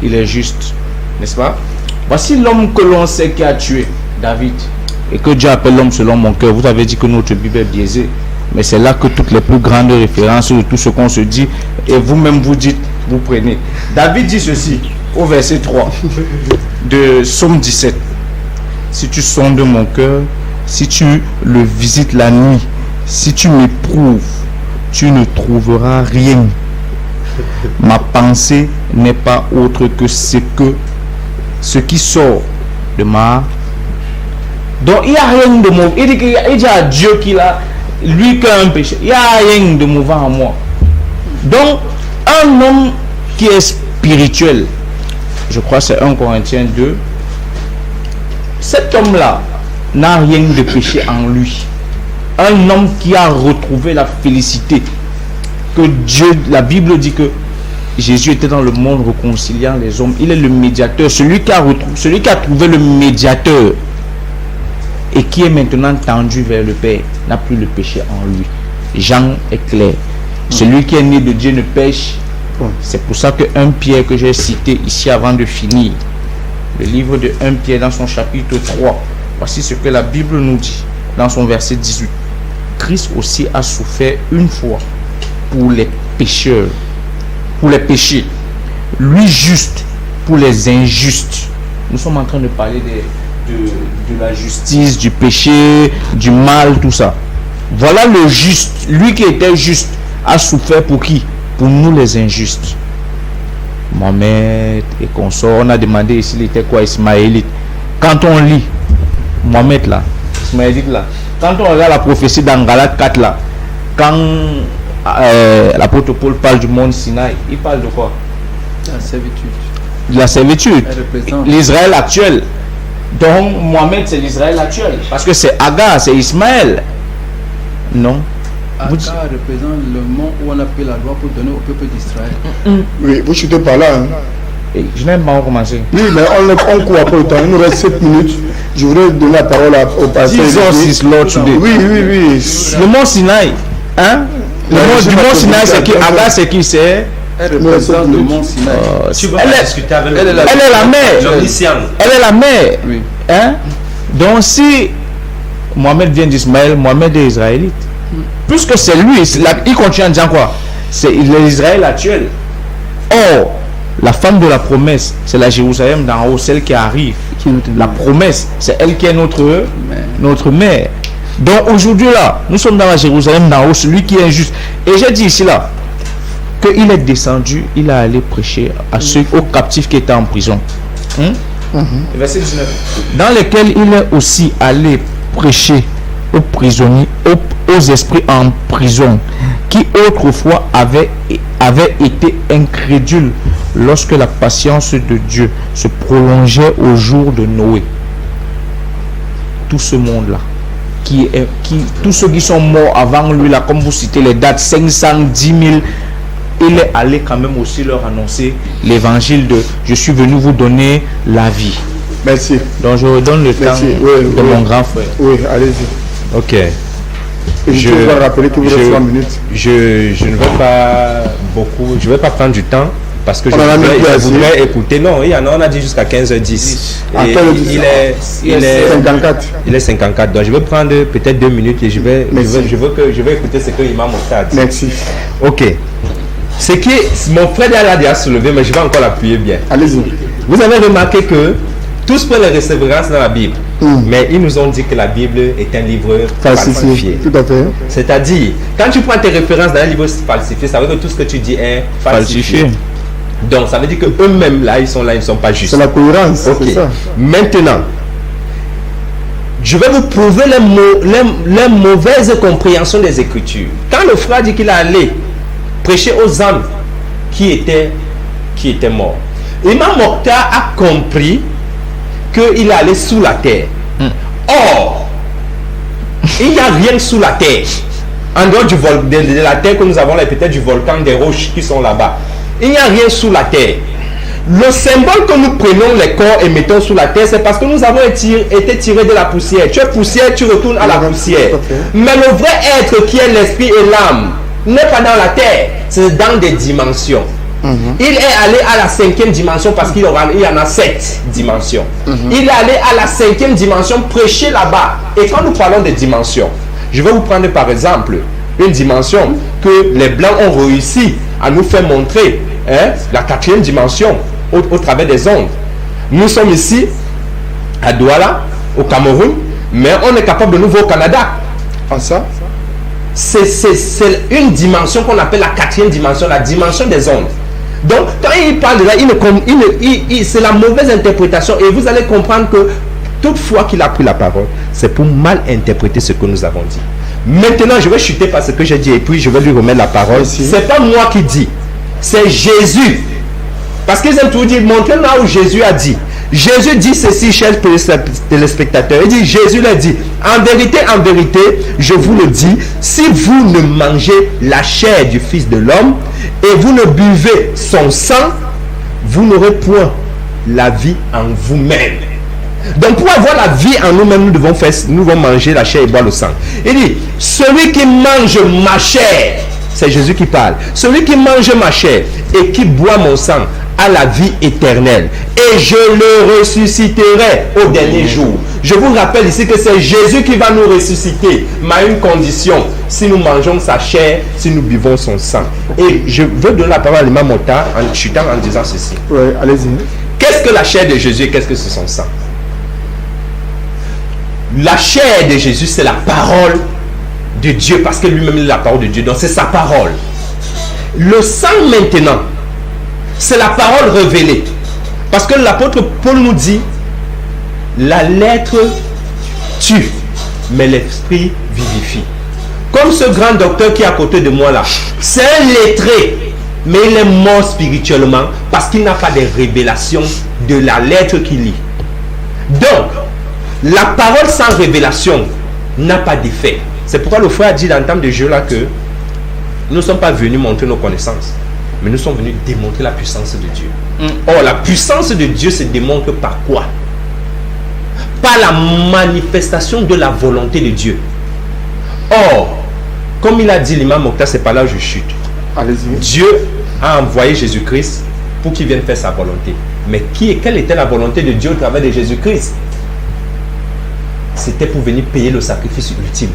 il est juste, n'est-ce pas? Voici l'homme que l'on sait qui a tué David et que Dieu appelle l'homme selon mon cœur. Vous avez dit que notre Bible est biaisée, mais c'est là que toutes les plus grandes références de tout ce qu'on se dit et vous-même vous dites, vous prenez. David dit ceci au verset 3 de Psaume 17. Si tu sondes mon cœur, si tu le visites la nuit, si tu m'éprouves, tu ne trouveras rien. Ma pensée n'est pas autre que ce qui sort de ma... Donc il n'y a rien de mauvais. Il dit à Dieu qu'il a, lui qui a un péché. Il n'y a rien de mauvais en moi. Donc un homme qui est spirituel, je crois que c'est 1 Corinthiens 2, cet homme-là n'a rien de péché en lui. Un homme qui a retrouvé la félicité. que Dieu, la Bible dit que Jésus était dans le monde réconciliant les hommes. Il est le médiateur, celui qui a trouvé le médiateur et qui est maintenant tendu vers le Père, n'a plus le péché en lui. Jean est clair. Celui qui est né de Dieu ne pêche. C'est pour ça que 1 Pierre que j'ai cité ici avant de finir, le livre de 1 Pierre dans son chapitre 3, voici ce que la Bible nous dit dans son verset 18. Christ aussi a souffert une fois pour les pécheurs, pour les péchés, lui juste pour les injustes. Nous sommes en train de parler de la justice, du péché, du mal, tout ça. Voilà le juste, lui qui était juste a souffert pour qui? Pour nous les injustes. Mohamed et consorts, on a demandé ici il était quoi, ismaélite. Quand on lit Mohamed là, ismaélite là, quand on regarde la prophétie dans Galates 4 là, quand l'apôtre Paul parle du mont Sinaï, il parle de quoi? La servitude. De la servitude. Elle représente L'Israël actuel. Donc Mohamed c'est l'Israël actuel. Parce que c'est Agar, c'est Ismaël. Non. Agar représente le mont où on a pris la loi pour donner au peuple d'Israël. Oui, vous chutez par là. Hein. Et je n'aime pas commencer. Oui, mais on court après le temps. Il nous reste 7 minutes. Je voudrais donner la parole au pasteur. Jesus is Lord today. Oui. Le mont Sinaï. Hein? Le mont du mont Sinaï, c'est qui? Agar, c'est qui? C'est Elle représente le mont Sinaï. Elle est la mère. Elle est la mère. Oui. Hein? Donc si Mohamed vient d'Ismaël, Mohamed est israélite. Puisque c'est lui, il continue en disant quoi? C'est l'Israël actuel. Or, la femme de la promesse, c'est la Jérusalem d'en haut, celle qui arrive. La promesse, c'est elle qui est notre mère. Donc aujourd'hui là, nous sommes dans la Jérusalem d'en haut, celui qui est juste. Et j'ai dit ici là, qu'il est descendu, il a allé prêcher aux captifs qui étaient en prison. Verset 19. Dans lequel il est aussi allé prêcher aux prisonniers, aux esprits en prison, qui autrefois avaient été incrédules lorsque la patience de Dieu se prolongeait au jour de Noé. Tout ce monde-là, tous ceux qui sont morts avant lui, là, comme vous citez les dates, 510 000, il est allé quand même aussi leur annoncer l'évangile de « Je suis venu vous donner la vie ». Merci. Donc je redonne le temps de mon grand frère. Oui, allez-y. Ok. Je vais rappeler que vous restez 3 minutes. Je ne vais pas beaucoup, je ne vais pas prendre du temps parce que je voudrais écouter. Non, il y en a, on a dit jusqu'à 15h10. Il est 54. Il est 54. Donc je vais prendre peut-être 2 minutes et je vais écouter ce que l'imam a dit. Merci. Ok. C'est que mon frère a déjà soulevé, mais je vais encore l'appuyer bien. Allez-y. Vous avez remarqué que tous prennent les références dans la Bible, mais ils nous ont dit que la Bible est un livre falsifié. Tout à fait. C'est-à-dire, quand tu prends tes références dans un livre falsifié, ça veut dire que tout ce que tu dis est falsifié. Donc, ça veut dire que eux-mêmes, là, ils ne sont pas justes. C'est la cohérence. Ok. C'est ça. Maintenant, je vais vous prouver les mauvaises compréhensions des Écritures. Quand le frère dit qu'il est allé prêcher aux âmes qui étaient morts, Imam Mokhtar a compris qu'il allait sous la terre. Or, il n'y a rien sous la terre. En dehors de la terre que nous avons là, peut-être du volcan, des roches qui sont là-bas. Il n'y a rien sous la terre. Le symbole que nous prenons les corps et mettons sous la terre, c'est parce que nous avons été tirés de la poussière. Tu es poussière, tu retournes à la poussière. Mais le vrai être qui est l'esprit et l'âme n'est pas dans la terre, c'est dans des dimensions. Il est allé à la 5e dimension parce qu'il y en a 7 dimensions. Il est allé à la 5e dimension prêcher là-bas. Et quand nous parlons de dimensions, je vais vous prendre par exemple une dimension que les Blancs ont réussi à nous faire montrer, la 4e dimension au travers des ondes. Nous sommes ici à Douala, au Cameroun, mais on est capable de nous voir au Canada. En ça, c'est une dimension qu'on appelle la 4e dimension, la dimension des ondes. Donc, quand il parle de là, c'est la mauvaise interprétation. Et vous allez comprendre que toutefois qu'il a pris la parole, c'est pour mal interpréter ce que nous avons dit. Maintenant, je vais chuter par ce que j'ai dit et puis je vais lui remettre la parole. C'est pas moi qui dis, c'est Jésus. Parce qu'ils aiment toujours dire, montrez là où Jésus a dit. Jésus dit ceci, chers téléspectateurs. Il dit, Jésus leur dit, en vérité, je vous le dis, si vous ne mangez la chair du Fils de l'homme et vous ne buvez son sang, vous n'aurez point la vie en vous-même. Donc pour avoir la vie en nous-mêmes, nous devons manger la chair et boire le sang. Il dit, celui qui mange ma chair, c'est Jésus qui parle, celui qui mange ma chair et qui boit mon sang a la vie éternelle, et je le ressusciterai au dernier jour. Je vous rappelle ici que c'est Jésus qui va nous ressusciter, mais à une condition: si nous mangeons sa chair, si nous buvons son sang. Et je veux donner la parole à l'imam Mota en chutant en disant ceci. Ouais, allez-y. Qu'est-ce que la chair de Jésus et qu'est-ce que c'est son sang? La chair de Jésus, c'est la parole de Dieu, parce que lui-même est la parole de Dieu, donc c'est sa parole. Le sang maintenant, c'est la parole révélée, parce que l'apôtre Paul nous dit, la lettre tue, mais l'esprit vivifie. Comme ce grand docteur qui est à côté de moi là, c'est un lettré, mais il est mort spirituellement parce qu'il n'a pas de révélation de la lettre qu'il lit. Donc, la parole sans révélation n'a pas d'effet. C'est pourquoi le frère a dit dans le temps de jeu là que nous ne sommes pas venus montrer nos connaissances, mais nous sommes venus démontrer la puissance de Dieu. Or, la puissance de Dieu se démontre par quoi? Par la manifestation de la volonté de Dieu. Or, comme il a dit l'imam Mokhtar, c'est pas là où je chute. Allez-y. Dieu a envoyé Jésus-Christ pour qu'il vienne faire sa volonté. Mais quelle était la volonté de Dieu au travers de Jésus-Christ? C'était pour venir payer le sacrifice ultime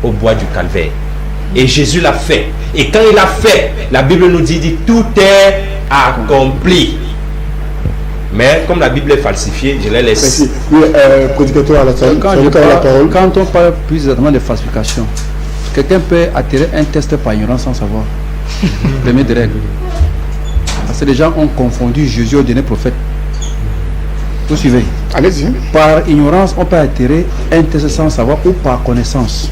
au bois du calvaire. Et Jésus l'a fait. Et quand il l'a fait, la Bible nous dit tout est accompli. Mais comme la Bible est falsifiée, je la laisse. Merci. Oui, prédicateur à la salle. Quand on parle plus exactement de falsification, quelqu'un peut attirer un test par ignorance sans savoir. Première des règles. Parce que les gens ont confondu Jésus au dernier prophète. Vous suivez? Allez-y. Par ignorance, on peut attirer un test sans savoir, ou par connaissance.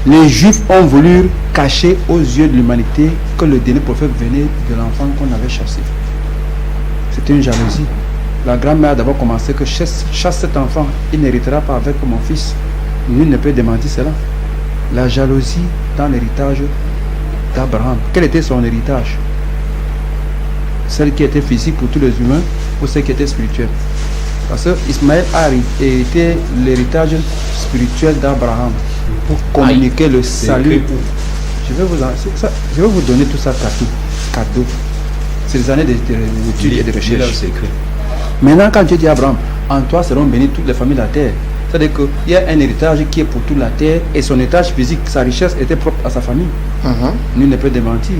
Les Juifs ont voulu cacher aux yeux de l'humanité que le dernier prophète venait de l'enfant qu'on avait chassé. C'était une jalousie. La grand-mère a d'abord commencé que chasse cet enfant, il n'héritera pas avec mon fils. Nul ne peut démentir cela. La jalousie dans l'héritage d'Abraham. Quel était son héritage? Celle qui était physique pour tous les humains ou celle qui était spirituelle? Parce que Ismaël a hérité l'héritage spirituel d'Abraham pour communiquer le salut. Je vais vous donner tout ça cadeau. C'est des années d'études et de recherche. Maintenant, quand Dieu dit à Abraham, en toi seront bénies toutes les familles de la terre, c'est-à-dire qu'il y a un héritage qui est pour toute la terre, et son héritage physique, sa richesse était propre à sa famille. Nul ne peut démentir.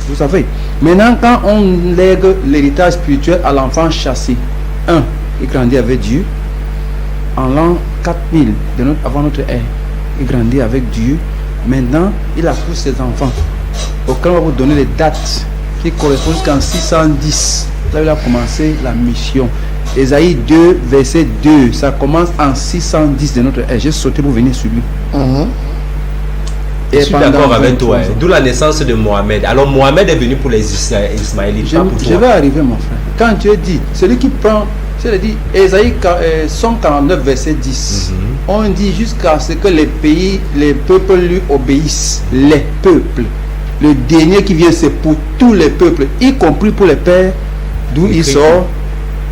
Vous savez. Maintenant, quand on lègue l'héritage spirituel à l'enfant chassé, il grandit avec Dieu. En l'an 4000 avant notre ère, il grandit avec Dieu. Maintenant, il accouche ses enfants. Auquel on va vous donner les dates qui correspondent jusqu'en 610. Là, il a commencé la mission. Ésaïe 2, verset 2. Ça commence en 610 de notre ère. J'ai sauté pour venir sur lui. Je suis d'accord avec toi. D'où la naissance de Mohamed. Alors, Mohamed est venu pour les Ismaélites, pas pour toi. Je vais arriver, mon frère. Quand Dieu dit, celui qui prend, c'est dit, Ésaïe 149, verset 10. On dit jusqu'à ce que les pays, les peuples lui obéissent. Les peuples. Le dernier qui vient, c'est pour tous les peuples, y compris pour les pères, d'où il sort.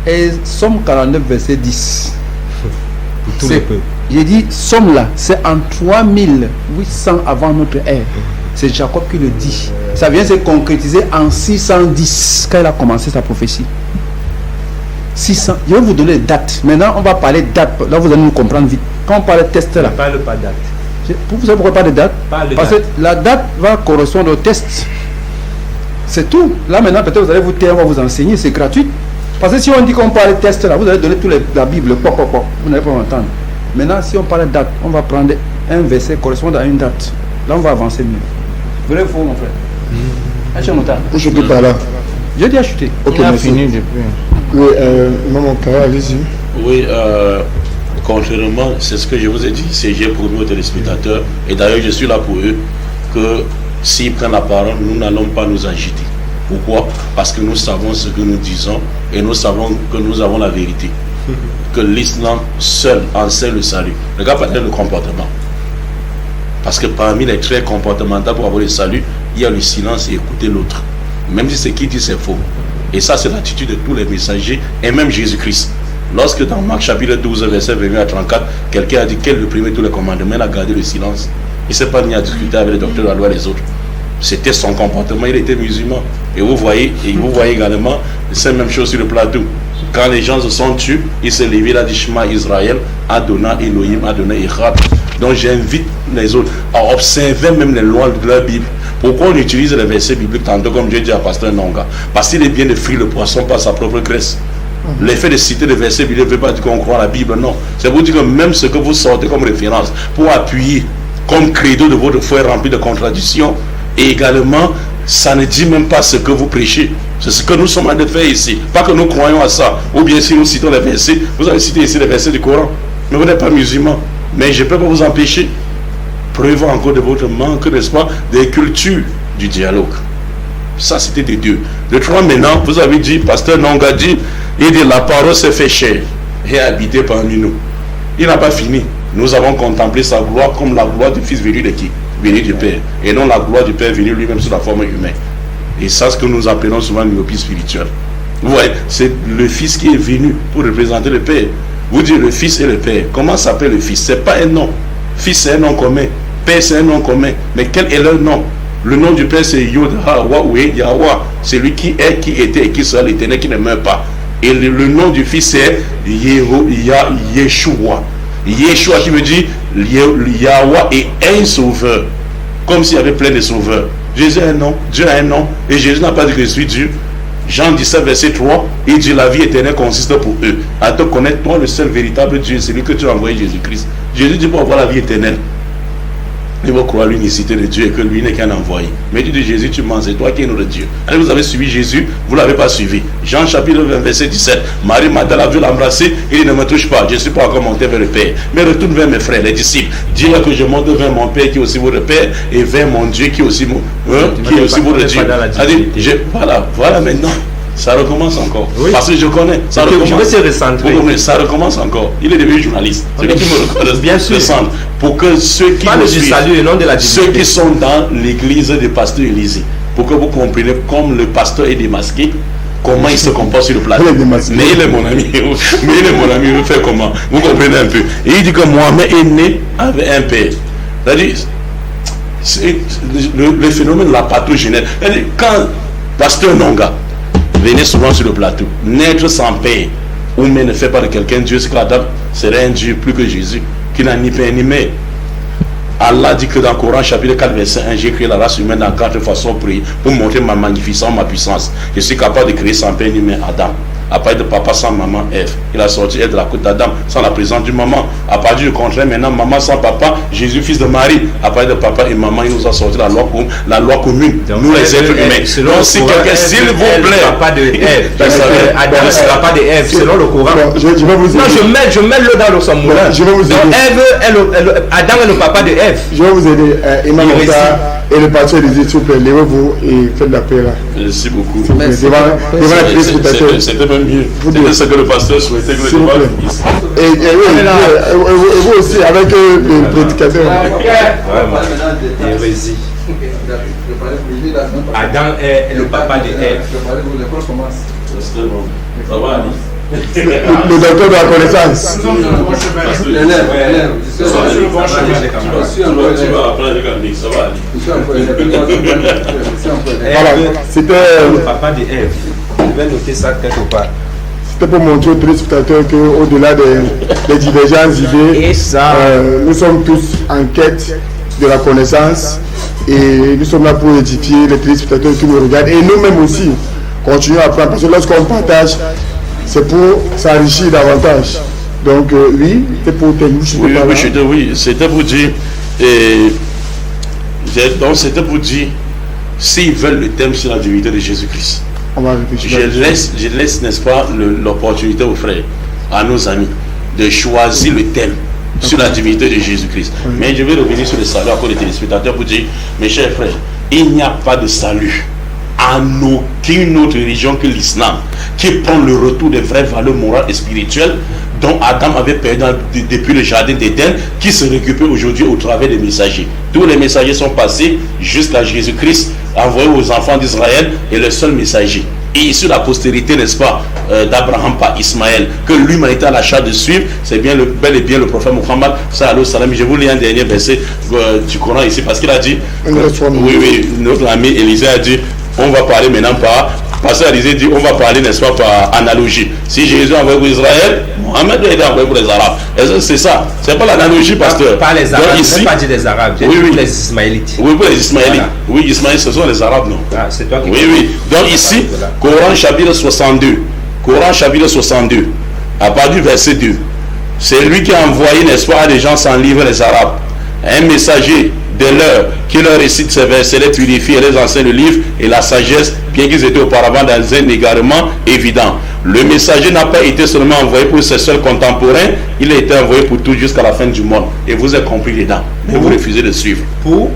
Et Somme 49, verset 10. Pour tous les peuples. J'ai dit, Somme là, c'est en 3800 avant notre ère. C'est Jacob qui le dit. Ça vient se concrétiser en 610, quand il a commencé sa prophétie. 600. Je vais vous donner les dates. Maintenant, on va parler de dates. Là, vous allez nous comprendre vite. Quand on parle de test là. Ne parle pas de date. Vous savez pourquoi pas de date? Parce que la date va correspondre au test. C'est tout. Là maintenant, peut-être vous allez vous taire, on va vous enseigner, c'est gratuit. Parce que si on dit qu'on parle de test là, vous allez donner la Bible, vous n'allez pas m'entendre. Maintenant, si on parle de date, on va prendre un verset correspondant à une date. Là, on va avancer mieux. Vous voulez faux, mon frère? Je suis par là. Je dis à chuter. Ok, on a fini depuis. Oui, maman, allez-y. Oui, contrairement, c'est ce que je vous ai dit, c'est j'ai promis aux téléspectateurs, et d'ailleurs je suis là pour eux, que s'ils prennent la parole, nous n'allons pas nous agiter. Pourquoi? Parce que nous savons ce que nous disons et nous savons que nous avons la vérité. Que l'islam seul enseigne le salut. Regarde peut-être le comportement. Parce que parmi les traits comportementaux pour avoir le salut, il y a le silence et écouter l'autre. Même si ce qu'il dit c'est faux. Et ça c'est l'attitude de tous les messagers et même Jésus-Christ. Lorsque dans Marc chapitre 12 verset 21 à 34, quelqu'un a dit quel est le premier de tous les commandements, il a gardé le silence. Il ne s'est pas mis à discuter avec les docteurs de la loi et les autres. C'était son comportement, il était musulman. Et vous voyez également, c'est la même chose sur le plateau. Quand les gens se sont tués, il s'est levé, il a dit Shema Israël, Adonai Elohim, Adonai Echad. Donc j'invite les autres à observer même les lois de la Bible. Pourquoi on utilise les versets bibliques tantôt comme Dieu dit à Pasteur Nonga? Parce qu'il est bien de frire le poisson par sa propre graisse. L'effet de citer les versets bibliques ne veut pas dire qu'on croit à la Bible, non. C'est pour dire que même ce que vous sortez comme référence, pour appuyer comme credo de votre foi rempli de contradictions, et également, ça ne dit même pas ce que vous prêchez. C'est ce que nous sommes en train de faire ici. Pas que nous croyons à ça. Ou bien si nous citons les versets, vous avez cité ici les versets du Coran. Mais vous n'êtes pas musulman. Mais je ne peux pas vous empêcher. Preuve encore de votre manque, n'est-ce pas, des cultures du dialogue. Ça, c'était de Dieu. De trois, maintenant, vous avez dit, Pasteur Nonga dit, il dit, la parole s'est fait chair et a habité parmi nous. Il n'a pas fini. Nous avons contemplé sa gloire comme la gloire du Fils venu de qui? Venu du Père. Et non la gloire du Père venu lui-même sous la forme humaine. Et ça, ce que nous appelons souvent myopie spirituelle. Vous voyez, c'est le Fils qui est venu pour représenter le Père. Vous dites le Fils et le Père. Comment s'appelle le Fils? C'est pas un nom. Fils, c'est un nom commun. Père, c'est un nom commun. Mais quel est leur nom? Le nom du Père, c'est Yod-Ha-Wah-Oué Yahweh. C'est lui qui est, qui était et qui sera l'Éternel, qui ne meurt pas. Et le nom du Fils, c'est Yeshua. Yeshua qui veut dire Yahweh est un sauveur. Comme s'il y avait plein de sauveurs. Jésus a un nom, Dieu a un nom. Et Jésus n'a pas dit que je suis Dieu. Jean 17 verset 3, il dit la vie éternelle consiste pour eux à te connaître toi le seul véritable Dieu, celui que tu as envoyé Jésus-Christ. Jésus dit pour avoir la vie éternelle, il va croire à l'unicité de Dieu et que lui n'est qu'un envoyé. Mais tu dis Jésus, tu mens, c'est toi qui es notre Dieu. Allez, vous avez suivi Jésus, vous ne l'avez pas suivi. Jean chapitre 20 verset 17, Marie Magdalene a dû l'embrasser, il dit ne me touche pas, je ne suis pas encore monté vers le Père. Mais retourne vers mes frères, les disciples. Dis que je monte vers mon Père qui est aussi votre Père et vers mon Dieu qui est aussi, qui est aussi votre Dieu. Voilà maintenant. Ça recommence encore. Oui. Parce que je connais. Ça recommence. Ça recommence encore. Il est devenu journaliste. C'est lui qui me reconnaît. Bien sûr. Pour que ceux qui ceux qui sont dans l'église du pasteur Élysée, pour que vous compreniez comme le pasteur est démasqué, comment il se comporte sur le plateau. Mais il est mon ami. Mais il est mon ami. Vous faites comment? Vous comprenez un peu. Et il dit que Mohamed est né avec un père. C'est-à-dire, le phénomène de la pathogénèse. C'est-à-dire, quand pasteur Nonga venez souvent sur le plateau. Naître sans père ou mais ne fait pas de quelqu'un Dieu, c'est que la dame serait un Dieu plus que Jésus, qui n'a ni père ni mère. Allah dit que dans le Coran chapitre 4 verset 1, j'ai créé la race humaine dans 4 façons pour montrer ma magnificence, ma puissance. Je suis capable de créer sans père ni mère Adam. À partir de papa sans maman, Ève. Il a sorti Ève de la côte d'Adam sans la présence du maman. À partir du contraire, maintenant, maman sans papa, Jésus, fils de Marie. À partir de papa et maman, il nous a sorti la loi commune. Donc, nous, les êtres humains. Donc, si quelqu'un, s'il vous plaît. Papa de Ève. Adam, c'est papa de Ève, selon le Coran. Je vais vous aider. Non, je mets le dans le son moulin. Je vais vous aider. Donc, Adam est le papa de Ève. Je vais vous aider. Imam Ota et le pasteur Élysée, s'il vous plaît, levez-vous et faites la paix là. Merci beaucoup. C'était même mieux. C'était ce que le pasteur souhaitait que le débat finisse. Et vous aussi, avec le prédicateur. Hérésie. Adam est le papa de Ève. Ça va, Ali? Le docteur de la connaissance. Tu vas apprendre avec Annick, ça va, Ali? Voilà, c'était le papa de Ève. Je vais noter ça quelque part. C'était pour montrer aux téléspectateurs qu'au-delà des divergences d'idées, nous sommes tous en quête de la connaissance et nous sommes là pour édifier les téléspectateurs qui nous regardent et nous-mêmes aussi continuons à apprendre parce que lorsqu'on partage, c'est pour s'enrichir davantage. Donc oui, c'était pour terminer. Oui, c'était pour dire. Donc c'était pour dire, s'ils veulent le thème sur la divinité de Jésus-Christ, je laisse, n'est-ce pas, l'opportunité aux frères, à nos amis, de choisir le thème sur la divinité de Jésus-Christ. Mais je vais revenir sur le salut à cause des téléspectateurs pour dire, mes chers frères, il n'y a pas de salut en aucune autre religion que l'islam, qui prend le retour des vraies valeurs morales et spirituelles dont Adam avait perdu depuis le jardin d'Éden, qui se récupère aujourd'hui au travers des messagers. Tous les messagers sont passés jusqu'à Jésus-Christ, envoyé aux enfants d'Israël, et le seul messager. Et issu de la postérité, n'est-ce pas, d'Abraham par Ismaël, que l'humanité a la charge de suivre, c'est bien bel et bien le prophète Muhammad, salam. Je vous lis un dernier verset du Coran ici, parce qu'il a dit, oui, notre ami Élisée a dit, on va parler maintenant par, pasteur Élisée dit, on va parler, n'est-ce pas, par analogie. Si Jésus a envoyé pour Israël, Mohamed doit être envoyé pour les Arabes. C'est ça, c'est pas l'analogie, pasteur. Pas les Arabes, ici, je n'ai pas dit les Arabes, j'ai dit pour les Ismaélites. Oui, pour les Ismaélites. Voilà. Oui, Ismaélites, ce sont les Arabes, non? Ah, c'est toi qui Oui. Donc ici, Coran chapitre 62. Coran chapitre 62. À partir du verset 2. C'est lui qui a envoyé, n'est-ce pas, à des gens sans livre, les Arabes. Un messager de l'heure qui leur récite ces versets, les purifie et les enseigne le livre et la sagesse, bien qu'ils étaient auparavant dans un égarement évident. Le messager n'a pas été seulement envoyé pour ses seuls contemporains, il a été envoyé pour tous jusqu'à la fin du monde. Et vous avez compris dedans. Mais vous refusez de suivre.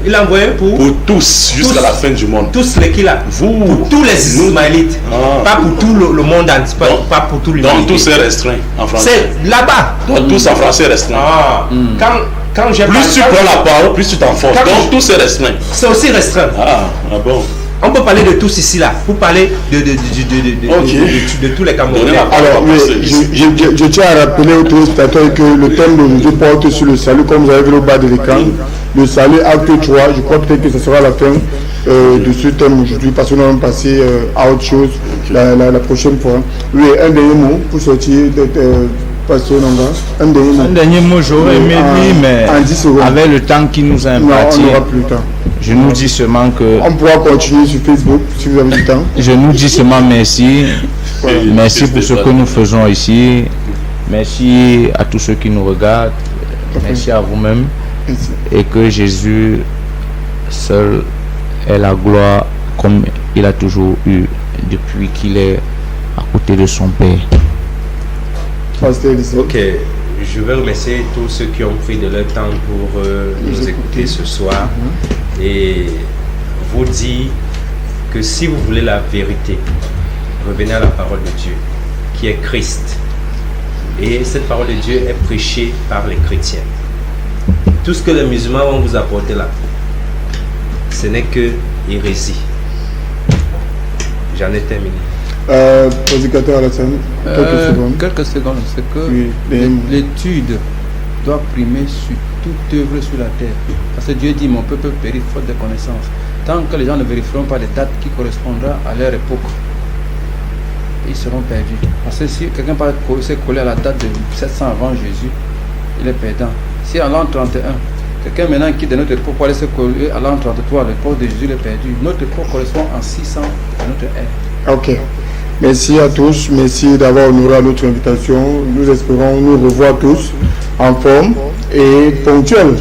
Il a envoyé pour tous jusqu'à la fin du monde. Tous les qu'il a. Vous. Pour tous les Ismaélites. Pas pour tout le monde entier. Pas pour tout l'humanité. Donc tous est restreint en français. C'est là-bas. Donc tous en français restreint. Quand j'ai plus tu prends la parole, plus tu t'enfonces. Donc tout c'est restreint. C'est aussi restreint. Ah bon. On peut parler de tous ici là. Vous parlez de tous les Camerounais. Alors, je tiens à rappeler aux téléspectateurs que le thème d'aujourd'hui porte sur le salut, comme vous avez vu au bas de l'écran. Le salut, acte 3. Je crois peut-être que ce sera la fin de ce thème aujourd'hui, parce que nous allons passer à autre chose la prochaine fois. Oui, un dernier mot pour sortir de Pasteur Nonga. Un dernier mot, j'aurais aimé dire, mais avec le temps qui nous a imparti, on n'aura plus le temps. Je nous dis seulement que... On pourra continuer sur Facebook si vous avez du temps. Je nous dis seulement merci. Merci pour ce que nous faisons ici. Merci à tous ceux qui nous regardent. Merci à vous-même. Et que Jésus seul ait la gloire comme il a toujours eu depuis qu'il est à côté de son Père. Ok, je veux remercier tous ceux qui ont pris de leur temps pour nous écouter ce soir et vous dire que si vous voulez la vérité, revenez à la parole de Dieu qui est Christ, et cette parole de Dieu est prêchée par les chrétiens. Tout ce que les musulmans vont vous apporter là, ce n'est que hérésie. J'en ai terminé. Prédicateur Alassane, quelques secondes. C'est que l'étude doit primer sur toute œuvre sur la terre. Parce que Dieu dit, mon peuple périt faute de connaissances. Tant que les gens ne vérifieront pas les dates qui correspondront à leur époque, ils seront perdus. Parce que si quelqu'un s'est collé à la date de 700 avant Jésus, il est perdant. Si à l'an 31, quelqu'un maintenant qui de notre époque pour aller se coller à l'an 33, l'époque de Jésus, il est perdu. Notre époque correspond en 600 à notre ère. Ok. Merci à tous. Merci d'avoir honoré notre invitation. Nous espérons nous revoir tous en forme et ponctuels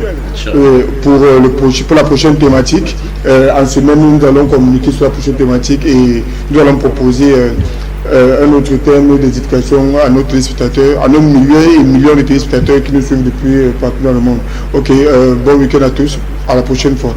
pour la prochaine thématique. En semaine, nous allons communiquer sur la prochaine thématique et nous allons proposer un autre thème d'éducation à nos téléspectateurs, à nos milliers et millions de téléspectateurs qui nous suivent depuis partout dans le monde. Ok, bon week-end à tous. À la prochaine fois.